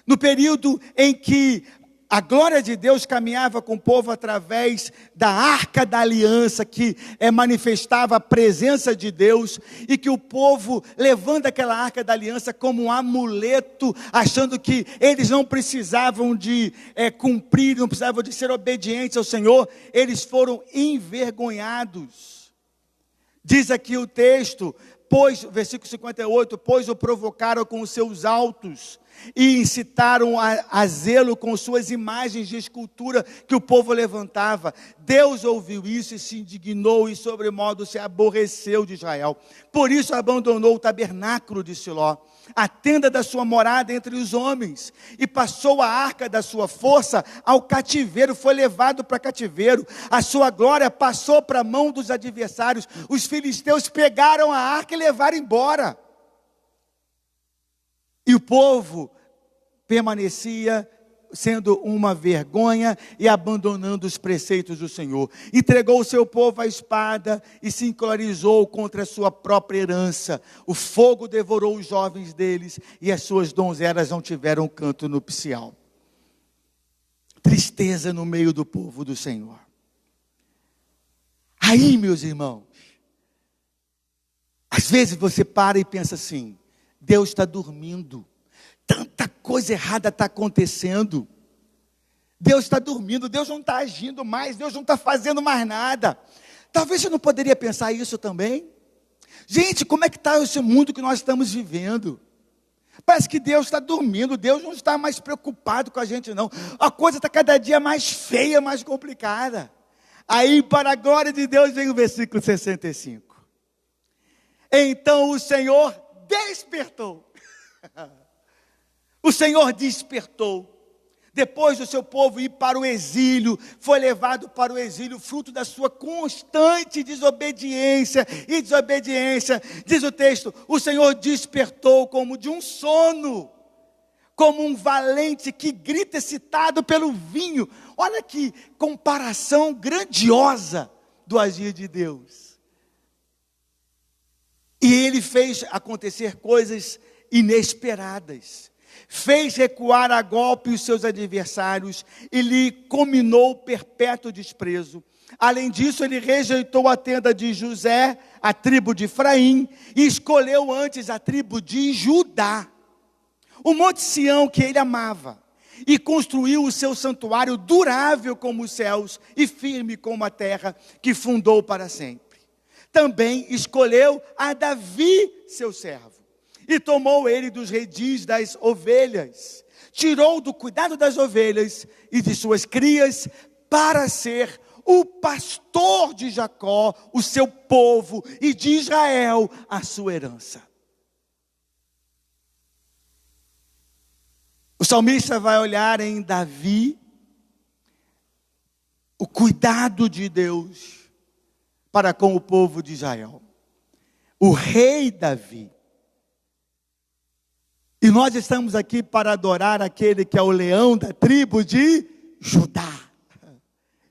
no período em que a glória de Deus caminhava com o povo através da arca da aliança, que manifestava a presença de Deus, e que o povo, levando aquela arca da aliança como um amuleto, achando que eles não precisavam de cumprir, não precisavam de ser obedientes ao Senhor, eles foram envergonhados. Diz aqui o texto, versículo 58, pois o provocaram com os seus altos, e incitaram a zelo com suas imagens de escultura que o povo levantava. Deus ouviu isso e se indignou e sobremodo se aborreceu de Israel. Por isso abandonou o tabernáculo de Siló, a tenda da sua morada entre os homens, e passou a arca da sua força ao cativeiro, foi levado para cativeiro. A sua glória passou para a mão dos adversários. Os filisteus pegaram a arca e levaram embora. E o povo permanecia sendo uma vergonha e abandonando os preceitos do Senhor. Entregou o seu povo à espada e se encolerizou contra a sua própria herança. O fogo devorou os jovens deles e as suas donzelas não tiveram canto nupcial. Tristeza no meio do povo do Senhor. Aí, meus irmãos, às vezes você para e pensa assim: Deus está dormindo, tanta coisa errada está acontecendo, Deus está dormindo, Deus não está agindo mais, Deus não está fazendo mais nada. Talvez você não poderia pensar isso também? Gente, como é que está esse mundo que nós estamos vivendo? Parece que Deus está dormindo, Deus não está mais preocupado com a gente não, a coisa está cada dia mais feia, mais complicada. Aí, para a glória de Deus, vem o versículo 65. Então o Senhor despertou. O Senhor despertou. Depois do seu povo ir para o exílio, foi levado para o exílio, fruto da sua constante desobediência e desobediência. Diz o texto, o Senhor despertou como de um sono, como um valente que grita excitado pelo vinho. Olha que comparação grandiosa do agir de Deus. E ele fez acontecer coisas inesperadas. Fez recuar a golpe os seus adversários e lhe comminou perpétuo desprezo. Além disso, ele rejeitou a tenda de José, a tribo de Efraim, e escolheu antes a tribo de Judá, o monte Sião que ele amava, e construiu o seu santuário durável como os céus e firme como a terra que fundou para sempre. Também escolheu a Davi, seu servo, e tomou ele dos redis das ovelhas, tirou do cuidado das ovelhas e de suas crias, para ser o pastor de Jacó, o seu povo, e de Israel, a sua herança. O salmista vai olhar em Davi o cuidado de Deus para com o povo de Israel. O rei Davi. E nós estamos aqui para adorar aquele que é o leão da tribo de Judá.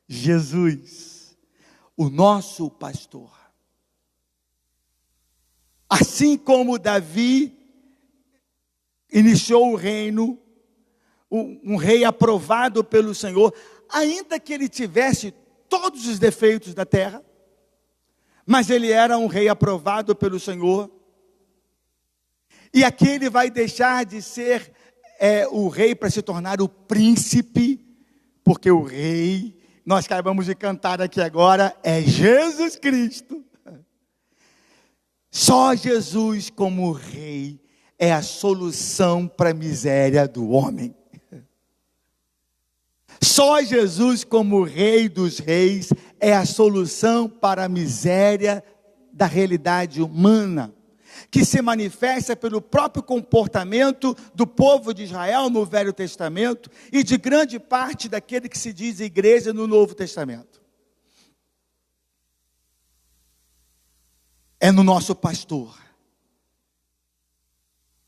Jesus, o nosso pastor. Assim como Davi iniciou o reino, um rei aprovado pelo Senhor, ainda que ele tivesse todos os defeitos da terra, mas ele era um rei aprovado pelo Senhor. E aqui ele vai deixar de ser o rei para se tornar o príncipe, porque o rei, nós acabamos de cantar aqui agora, é Jesus Cristo. Só Jesus como rei é a solução para a miséria do homem. Só Jesus como rei dos reis é a solução para a miséria da realidade humana, que se manifesta pelo próprio comportamento do povo de Israel no Velho Testamento e de grande parte daquele que se diz igreja no Novo Testamento. é no nosso pastor.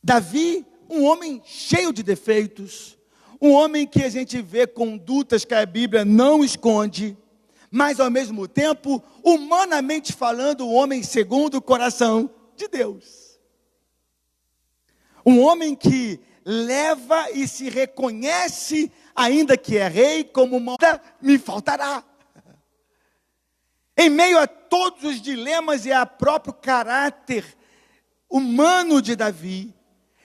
Davi, um homem cheio de defeitos, um homem que a gente vê condutas que a Bíblia não esconde, mas ao mesmo tempo, humanamente falando, um homem segundo o coração de Deus. Um homem que leva e se reconhece, ainda que é rei, como nada me faltará. Em meio a todos os dilemas e a próprio caráter humano de Davi,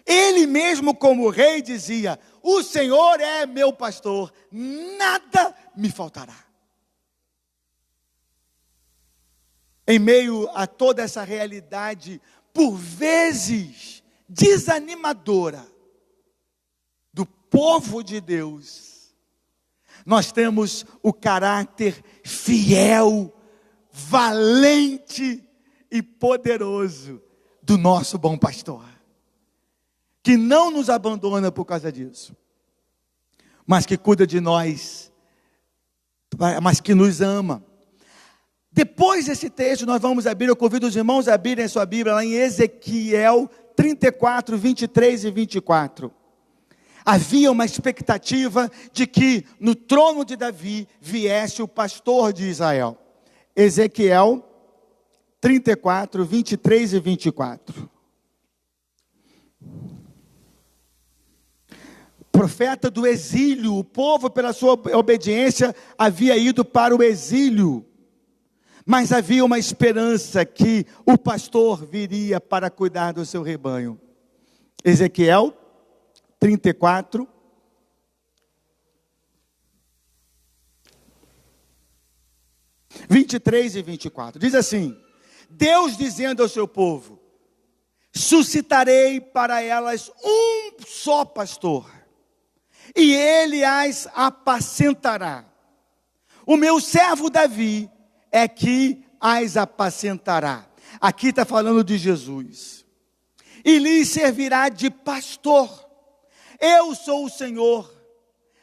ele mesmo como rei dizia: o Senhor é meu pastor, nada me faltará. Em meio a toda essa realidade, por vezes desanimadora, do povo de Deus, nós temos o caráter fiel, valente e poderoso do nosso bom pastor, que não nos abandona por causa disso, mas que cuida de nós, mas que nos ama. Depois desse texto, nós vamos abrir, eu convido os irmãos a abrirem a sua Bíblia lá em Ezequiel 34, 23 e 24. Havia uma expectativa de que no trono de Davi viesse o pastor de Israel. Ezequiel 34, 23 e 24. Profeta do exílio, o povo pela sua obediência havia ido para o exílio. Mas havia uma esperança que o pastor viria para cuidar do seu rebanho. Ezequiel 34, 23 e 24. Diz assim: Deus dizendo ao seu povo: suscitarei para elas um só pastor, e ele as apacentará. O meu servo Davi é que as apacentará. Aqui está falando de Jesus. E lhes servirá de pastor. Eu sou o Senhor,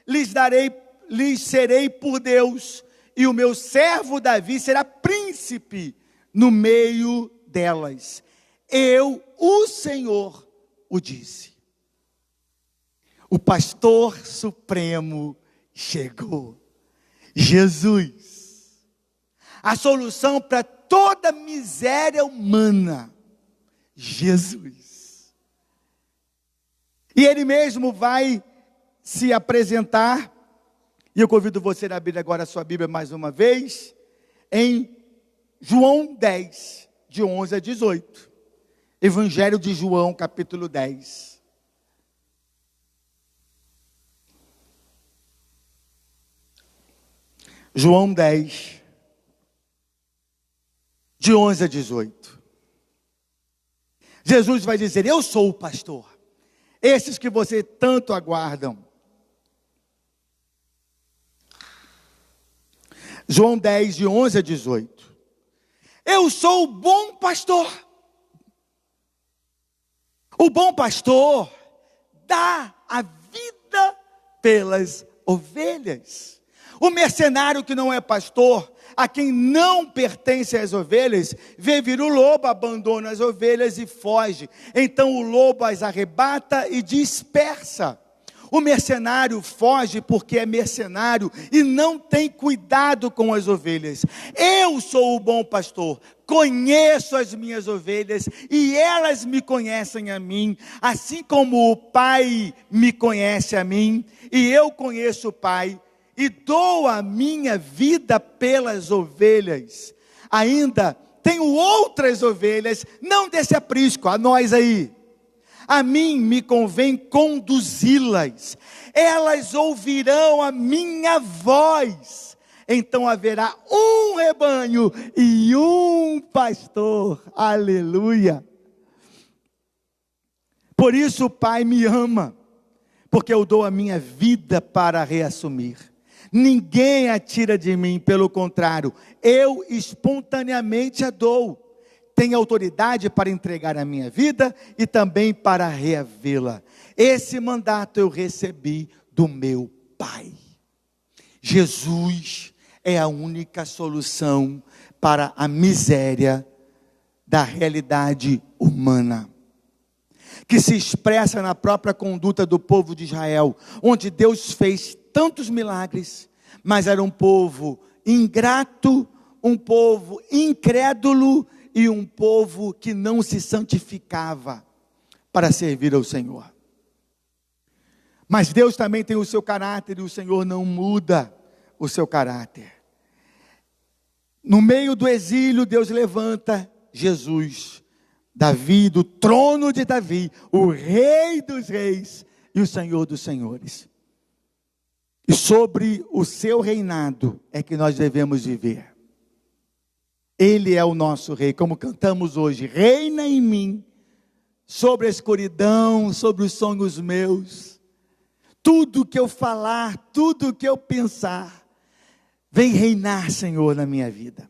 lhes serei por Deus, e o meu servo Davi será príncipe no meio delas. Eu, o Senhor, o disse. O pastor supremo chegou. Jesus. A solução para toda miséria humana, Jesus. E ele mesmo vai se apresentar, e eu convido você a abrir agora a sua Bíblia mais uma vez, em João 10, de 11 a 18. Evangelho de João, capítulo 10. João 10. De 11 a 18. Jesus vai dizer: eu sou o pastor, esses que você tanto aguardam. João 10, de 11 a 18. Eu sou o bom pastor. O bom pastor dá a vida pelas ovelhas. O mercenário que não é pastor, a quem não pertence as ovelhas, vê vir o lobo, abandona as ovelhas e foge. Então o lobo as arrebata e dispersa. O mercenário foge porque é mercenário e não tem cuidado com as ovelhas. Eu sou o bom pastor, conheço as minhas ovelhas e elas me conhecem a mim, assim como o Pai me conhece a mim e eu conheço o Pai. E dou a minha vida pelas ovelhas. Ainda tenho outras ovelhas, não desse aprisco, a nós aí. A mim me convém conduzi-las. Elas ouvirão a minha voz. Então haverá um rebanho e um pastor. Aleluia. Por isso o Pai me ama, porque eu dou a minha vida para reassumir. Ninguém a tira de mim, pelo contrário, eu espontaneamente a dou. Tenho autoridade para entregar a minha vida e também para reavê-la. Esse mandato eu recebi do meu Pai. Jesus é a única solução para a miséria da realidade humana, que se expressa na própria conduta do povo de Israel, onde Deus fez tantos milagres, mas era um povo ingrato, um povo incrédulo e um povo que não se santificava para servir ao Senhor. Mas Deus também tem o seu caráter e o Senhor não muda o seu caráter. No meio do exílio, Deus levanta Jesus, Davi, do trono de Davi, o Rei dos Reis e o Senhor dos Senhores. E sobre o seu reinado é que nós devemos viver. Ele é o nosso Rei, como cantamos hoje: reina em mim, sobre a escuridão, sobre os sonhos meus. Tudo que eu falar, tudo que eu pensar, vem reinar, Senhor, na minha vida.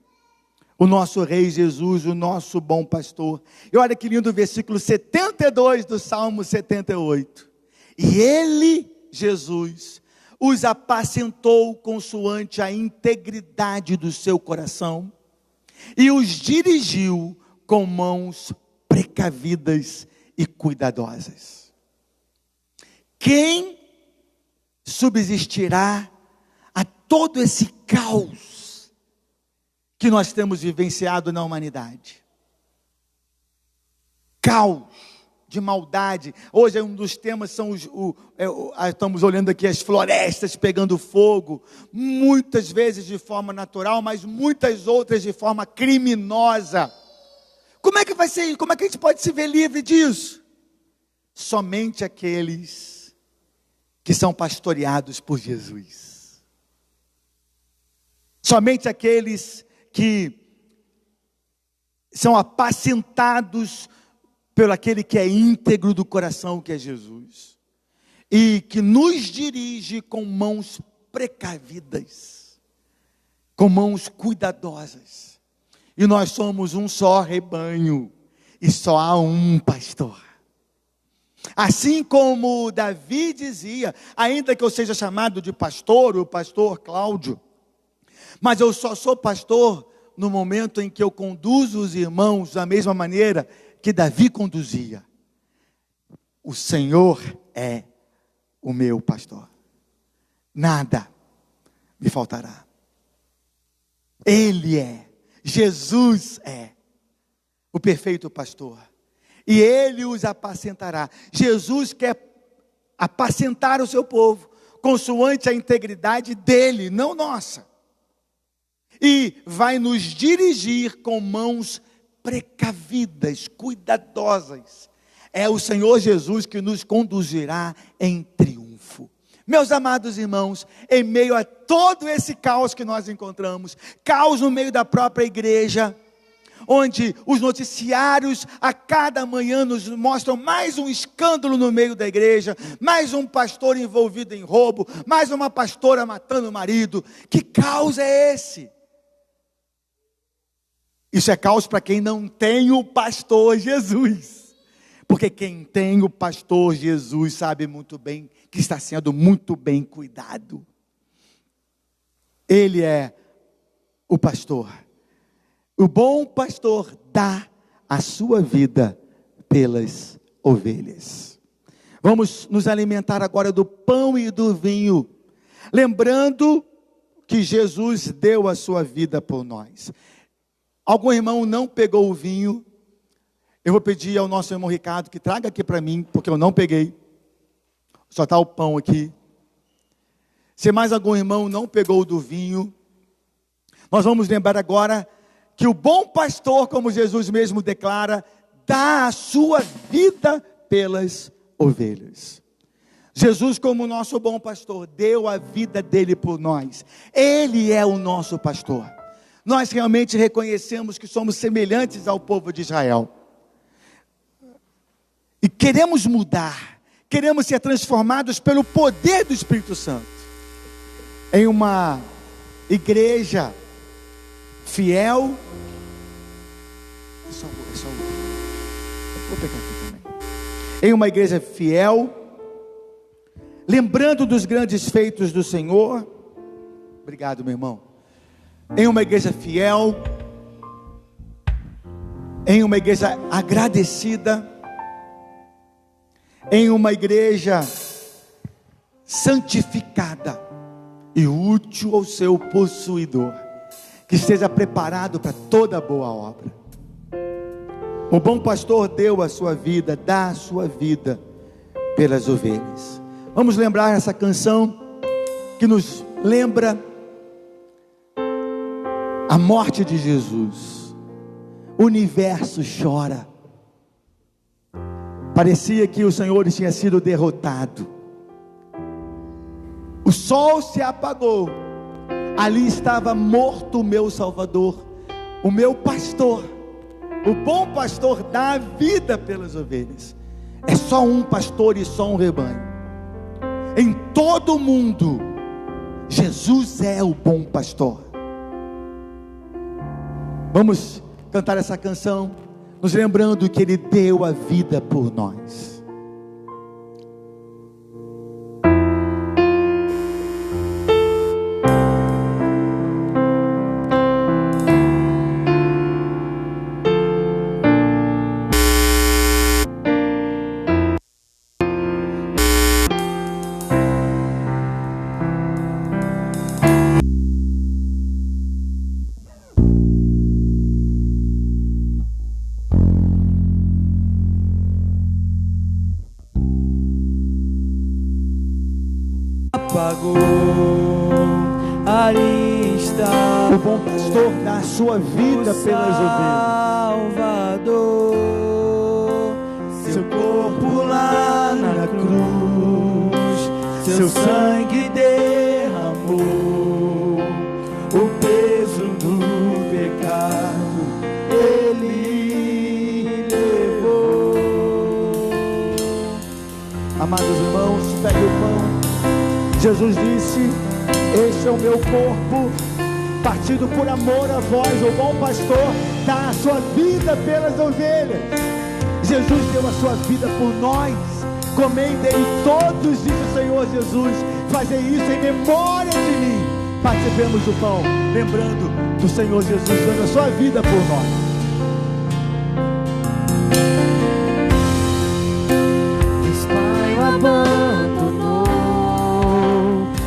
O nosso Rei Jesus, o nosso bom pastor. E olha que lindo o versículo 72 do Salmo 78. E ele, Jesus, os apacentou consoante a integridade do seu coração e os dirigiu com mãos precavidas e cuidadosas. Quem subsistirá a todo esse caos que nós temos vivenciado na humanidade? Caos de maldade. Hoje um dos temas são estamos olhando aqui as florestas pegando fogo, muitas vezes de forma natural, mas muitas outras de forma criminosa. Como é que vai ser? Como é que a gente pode se ver livre disso? Somente aqueles que são pastoreados por Jesus. Somente aqueles que são apacentados pelo aquele que é íntegro do coração, que é Jesus, e que nos dirige com mãos precavidas, com mãos cuidadosas. E nós somos um só rebanho, e só há um pastor. Assim como Davi dizia: ainda que eu seja chamado de pastor, o pastor Cláudio, mas eu só sou pastor no momento em que eu conduzo os irmãos da mesma maneira que Davi conduzia. O Senhor é o meu pastor, nada me faltará. Ele é, Jesus é o perfeito pastor, e Ele os apacentará. Jesus quer apacentar o seu povo, consoante a integridade dele, não nossa. E vai nos dirigir com mãos precavidas, cuidadosas. É o Senhor Jesus que nos conduzirá em triunfo. Meus amados irmãos, em meio a todo esse caos que nós encontramos, caos no meio da própria igreja, onde os noticiários a cada manhã nos mostram mais um escândalo no meio da igreja, mais um pastor envolvido em roubo, mais uma pastora matando o marido. Que caos é esse? Isso é caos para quem não tem o pastor Jesus, porque quem tem o pastor Jesus sabe muito bem que está sendo muito bem cuidado. Ele é o pastor. O bom pastor dá a sua vida pelas ovelhas. Vamos nos alimentar agora do pão e do vinho, lembrando que Jesus deu a sua vida por nós. Algum irmão não pegou o vinho? Eu vou pedir ao nosso irmão Ricardo que traga aqui para mim, porque eu não peguei. Só está o pão aqui. Se mais algum irmão não pegou do vinho, nós vamos lembrar agora que o bom pastor, como Jesus mesmo declara, dá a sua vida pelas ovelhas. Jesus, como nosso bom pastor, deu a vida dele por nós. Ele é o nosso pastor. Nós realmente reconhecemos que somos semelhantes ao povo de Israel. E queremos mudar, queremos ser transformados pelo poder do Espírito Santo. Em uma igreja fiel. Vou pegar aqui também. Em uma igreja fiel, lembrando dos grandes feitos do Senhor. Obrigado, meu irmão. Em uma igreja fiel, em uma igreja agradecida, em uma igreja santificada e útil ao seu possuidor, que esteja preparado para toda boa obra. O bom pastor deu a sua vida, dá a sua vida pelas ovelhas. Vamos lembrar essa canção que nos lembra a morte de Jesus. O universo chora. Parecia que o Senhor tinha sido derrotado. O sol se apagou. Ali estava morto o meu Salvador, o meu pastor. O bom pastor dá a vida pelas ovelhas. É só um pastor e só um rebanho. Em todo o mundo, Jesus é o bom pastor. Vamos cantar essa canção, nos lembrando que Ele deu a vida por nós. Ali está o bom pastor dá a sua vida pelas ovelhas. Salvador, seu corpo lá na cruz, seu sangue derramou, o peso do pecado Ele levou. Amados irmãos, pegue o pão. Jesus disse: este é o meu corpo, partido por amor a vós. O bom pastor dá a sua vida pelas ovelhas. Jesus deu a sua vida por nós. Comei dele todos, disse o Senhor Jesus. Fazei isso em memória de mim. Participemos do pão, lembrando do Senhor Jesus dando a sua vida por nós. Pai o abandonou,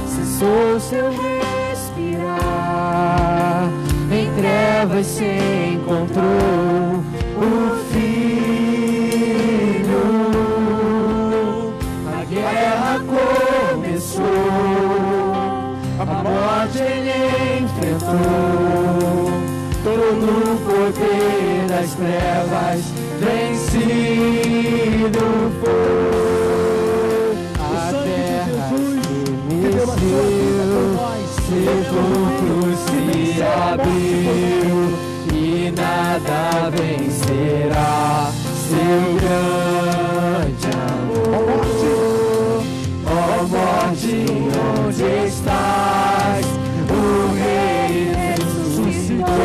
cessou seu respirar, em trevas se encontrou o Filho. A guerra começou, a morte ele enfrentou, todo o poder das trevas vencido foi. O sangue de Jesus que deu a sua vida por nós. Sepulcro se abriu e nada vencerá seu grande amor. Ó morte, onde estás? O Rei ressuscitou,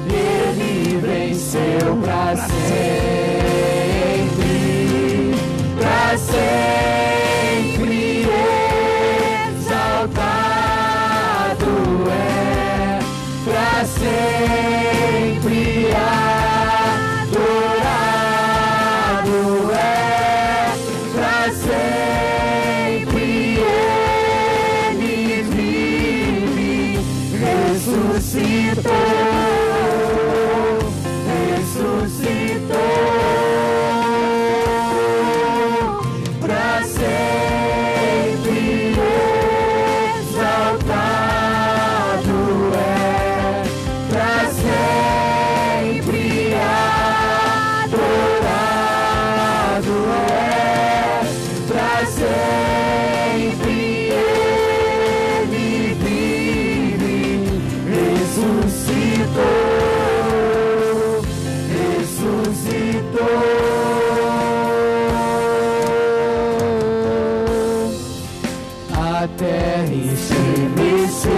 Ele venceu pra sempre, pra sempre exaltado é, pra sempre adorado é, pra sempre Ele vive, ressuscitou. Pra sempre exaltado é, pra sempre adorado é, pra sempre Ele vive, ressuscitou. A terra estremeceu,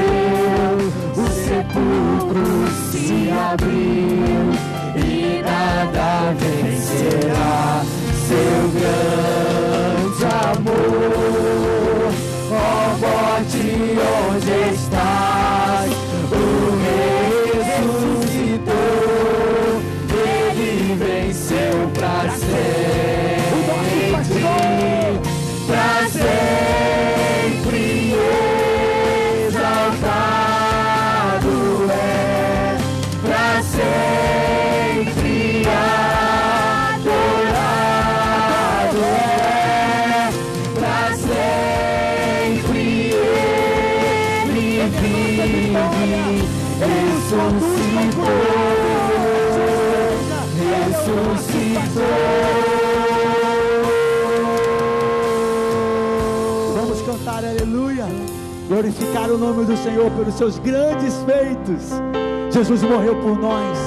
o sepulcro se abriu e nada vencerá seu grande amor. Ó morte, onde estás? O Rei ressuscitou, vive, Vamos cantar aleluia, glorificar o nome do Senhor pelos seus grandes feitos. Jesus morreu por nós.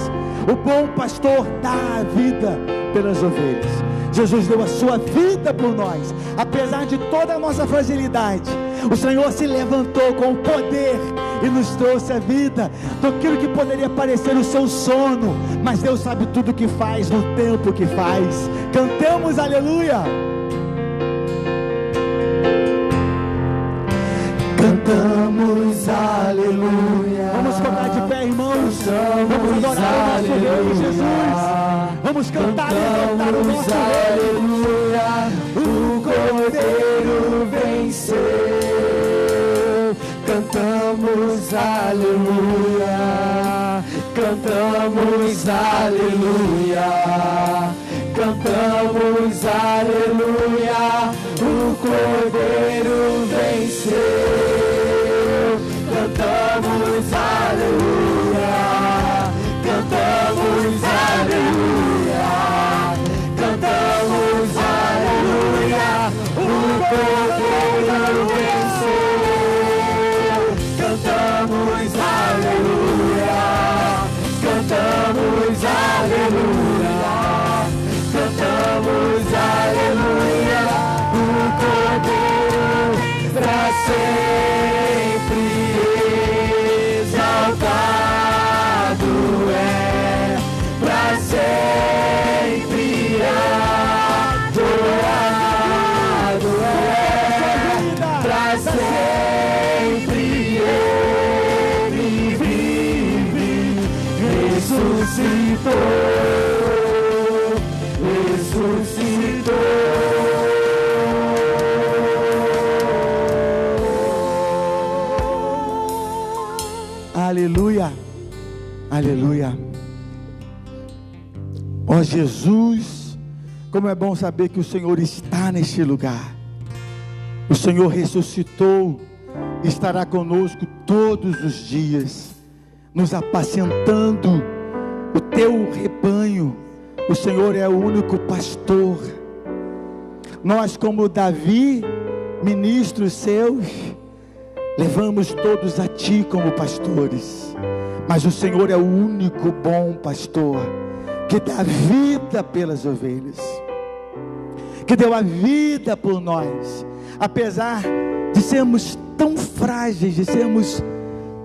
O bom pastor dá a vida pelas ovelhas. Jesus deu a sua vida por nós. Apesar de toda a nossa fragilidade, o Senhor se levantou com o poder e nos trouxe a vida daquilo que poderia parecer o seu sono, mas Deus sabe tudo o que faz no tempo que faz. Cantemos aleluia. cantamos aleluia. Vamos cantar de pé, irmãos. Vamos adorar o nosso Rei Jesus. Vamos cantar e exaltar o nosso Rei. O Cordeiro venceu. Cantamos aleluia. Cantamos aleluia. Cantamos aleluia. O Cordeiro venceu. Cantamos aleluia. Cantamos aleluia. Cantamos aleluia. O Cordeiro venceu. Cantamos aleluia. Cantamos aleluia. Cantamos aleluia. O Cordeiro pra sempre exaltado é, pra sempre adorado é, pra sempre ele vive, ressuscitou, ressuscitou. Aleluia, aleluia. Ó Jesus, como é bom saber que o Senhor está neste lugar. O Senhor ressuscitou, estará conosco todos os dias, nos apacentando o teu rebanho. O Senhor é o único pastor. Nós, como Davi, ministros seus, levamos todos a ti como pastores, mas o Senhor é o único bom pastor, que dá vida pelas ovelhas, que deu a vida por nós, apesar de sermos tão frágeis, de sermos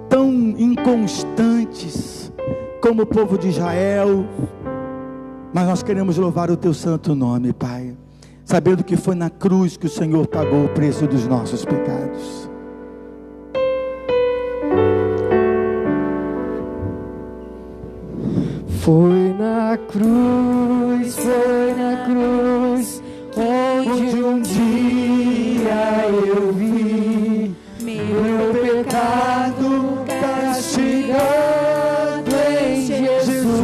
tão inconstantes, como o povo de Israel, mas nós queremos louvar o teu santo nome, Pai, sabendo que foi na cruz que o Senhor pagou o preço dos nossos pecados. Foi na cruz, onde um dia eu vi meu pecado castigado em Jesus.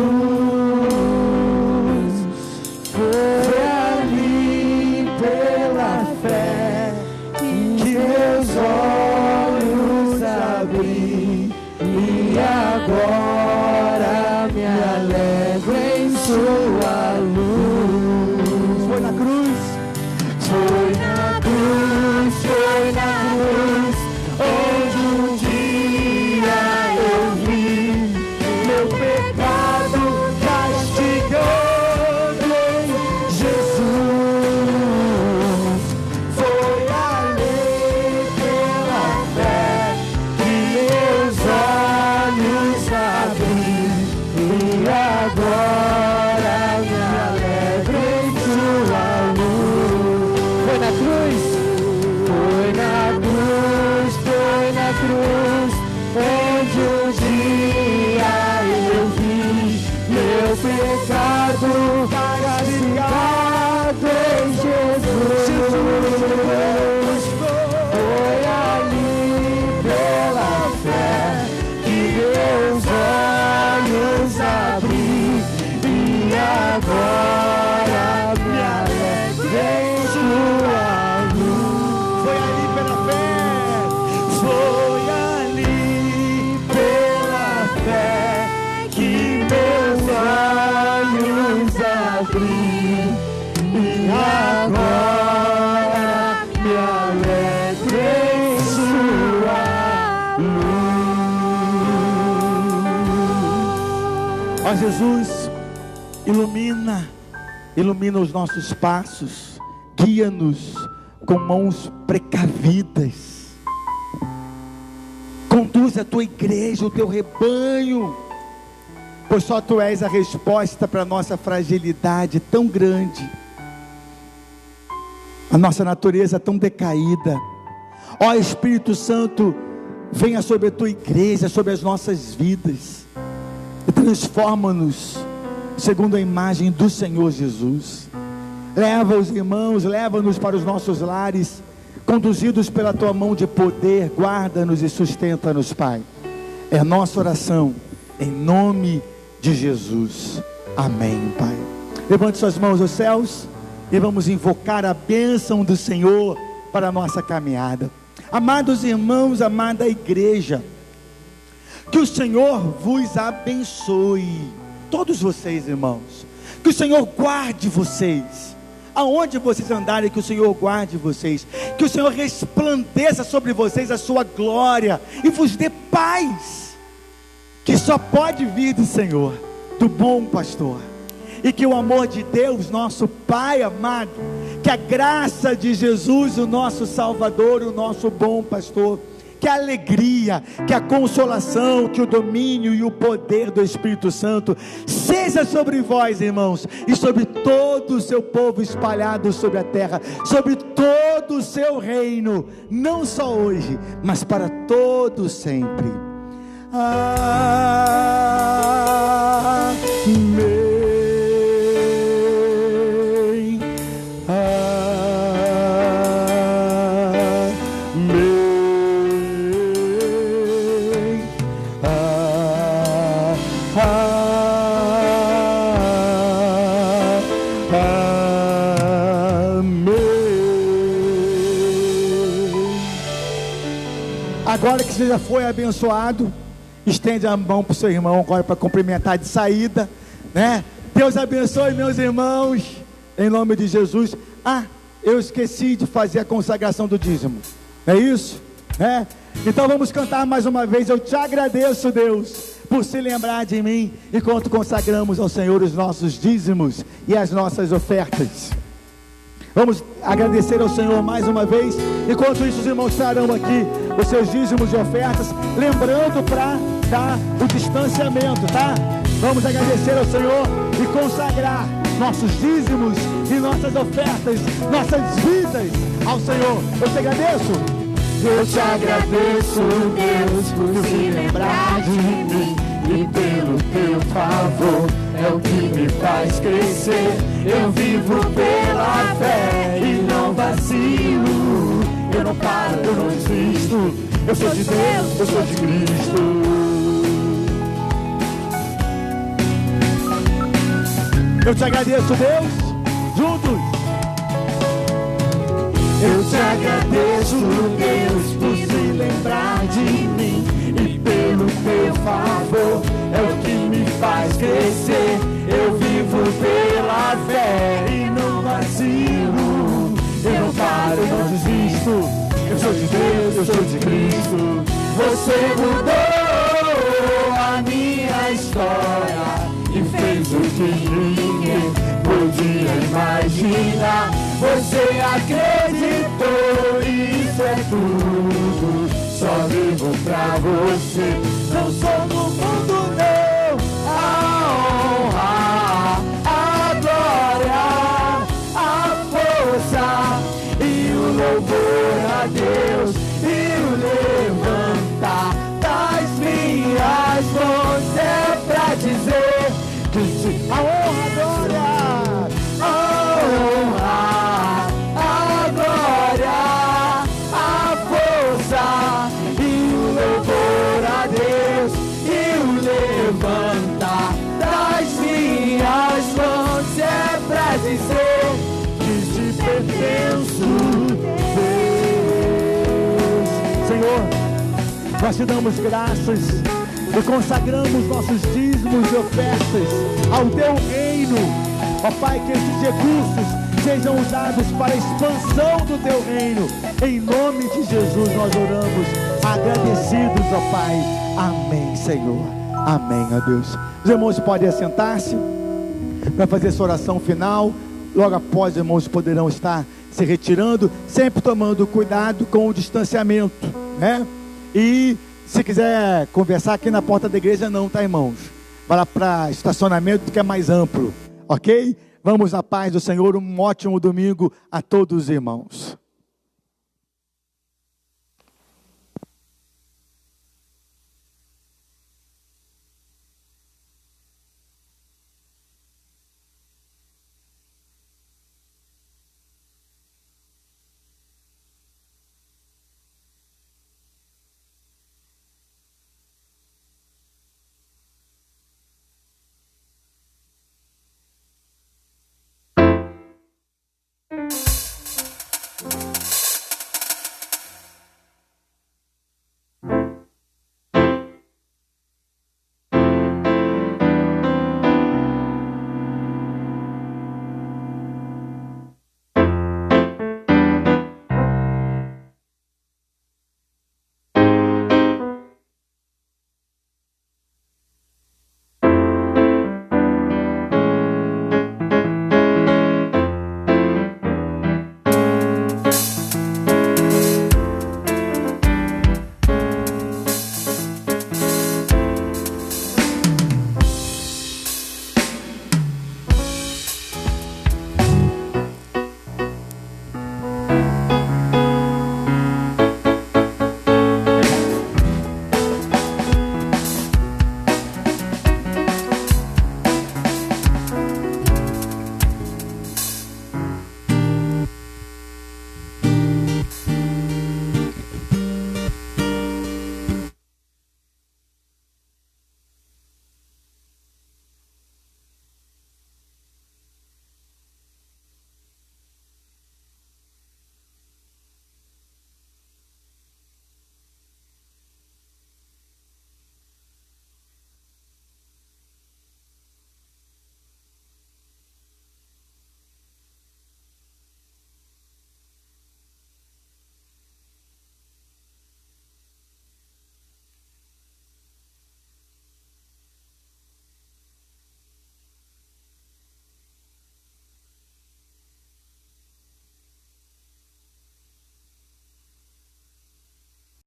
Foi ali pela fé que meus olhos abri, e agora me alegro em sua luz. Foi na cruz, onde um dia eu vi meu pecado castigado em Jesus. Foi ali pela fé que meus olhos abriram, Ó Jesus, ilumina os nossos passos, guia-nos com mãos precavidas, conduz a tua igreja, o teu rebanho, pois só tu és a resposta para a nossa fragilidade tão grande, a nossa natureza tão decaída. Ó Espírito Santo, venha sobre a tua igreja, sobre as nossas vidas, e transforma-nos segundo a imagem do Senhor Jesus. Leva os irmãos, leva-nos para os nossos lares, conduzidos pela tua mão de poder. Guarda-nos e sustenta-nos, Pai. É a nossa oração, em nome de Jesus. Amém, Pai. Levante suas mãos aos céus e vamos invocar a bênção do Senhor para a nossa caminhada. Amados irmãos, amada igreja, que o Senhor vos abençoe, todos vocês, irmãos. Que o Senhor guarde vocês, aonde vocês andarem, que o Senhor guarde vocês. Que o Senhor resplandeça sobre vocês a sua glória e vos dê paz, que só pode vir do Senhor, do bom pastor. E que o amor de Deus, nosso Pai amado, que a graça de Jesus, o nosso Salvador, o nosso bom pastor, que a alegria, que a consolação, que o domínio e o poder do Espírito Santo seja sobre vós, irmãos, e sobre todo o seu povo espalhado sobre a terra, sobre todo o seu reino, não só hoje, mas para todo sempre. Amém. Agora que você já foi abençoado, estende a mão para o seu irmão agora para cumprimentar de saída, né? Deus abençoe meus irmãos, em nome de Jesus. Eu esqueci de fazer a consagração do dízimo, é isso? Então vamos cantar mais uma vez. Eu te agradeço, Deus, por se lembrar de mim, enquanto consagramos ao Senhor os nossos dízimos e as nossas ofertas. Vamos agradecer ao Senhor mais uma vez. Enquanto isso, os irmãos trarão aqui os seus dízimos e ofertas, lembrando para dar o distanciamento, tá? Vamos agradecer ao Senhor e consagrar nossos dízimos e nossas ofertas, nossas vidas ao Senhor. Eu te agradeço. Eu te agradeço, Deus, por se lembrar de mim, e pelo teu favor é o que me faz crescer. Eu vivo pela fé e não vacilo. Eu não paro, eu não desisto. Eu sou de Deus, eu sou de Cristo. Eu te agradeço, Deus, juntos. Eu te agradeço, Deus, por se lembrar de mim, e pelo teu favor é o que me faz crescer. Eu vivo pela fé e não vacilo. Eu não paro, eu não desisto. Eu sou de Deus, eu sou de Cristo. Você mudou a minha história e fez o que ninguém podia imaginar. Você acreditou, isso é tudo. Só vivo pra você. Não sou do mundo, não. A honra, a glória, a força e o louvor a Deus, e o levantar das minhas mãos é pra dizer que se a honra, a glória, dizer que te pertenço, Deus. Senhor, nós te damos graças e consagramos nossos dízimos e ofertas ao teu reino. Ó Pai, que esses recursos sejam usados para a expansão do teu reino. Em nome de Jesus nós oramos. agradecidos, ó Pai. Amém, Senhor. Amém, ó Deus. Os irmãos podem assentar-se para fazer essa oração final. Logo após, os irmãos poderão estar se retirando, sempre tomando cuidado com o distanciamento, né? E se quiser conversar aqui na porta da igreja, não, tá, irmãos? Vai lá para estacionamento que é mais amplo, ok? Vamos na paz do Senhor, um ótimo domingo a todos os irmãos.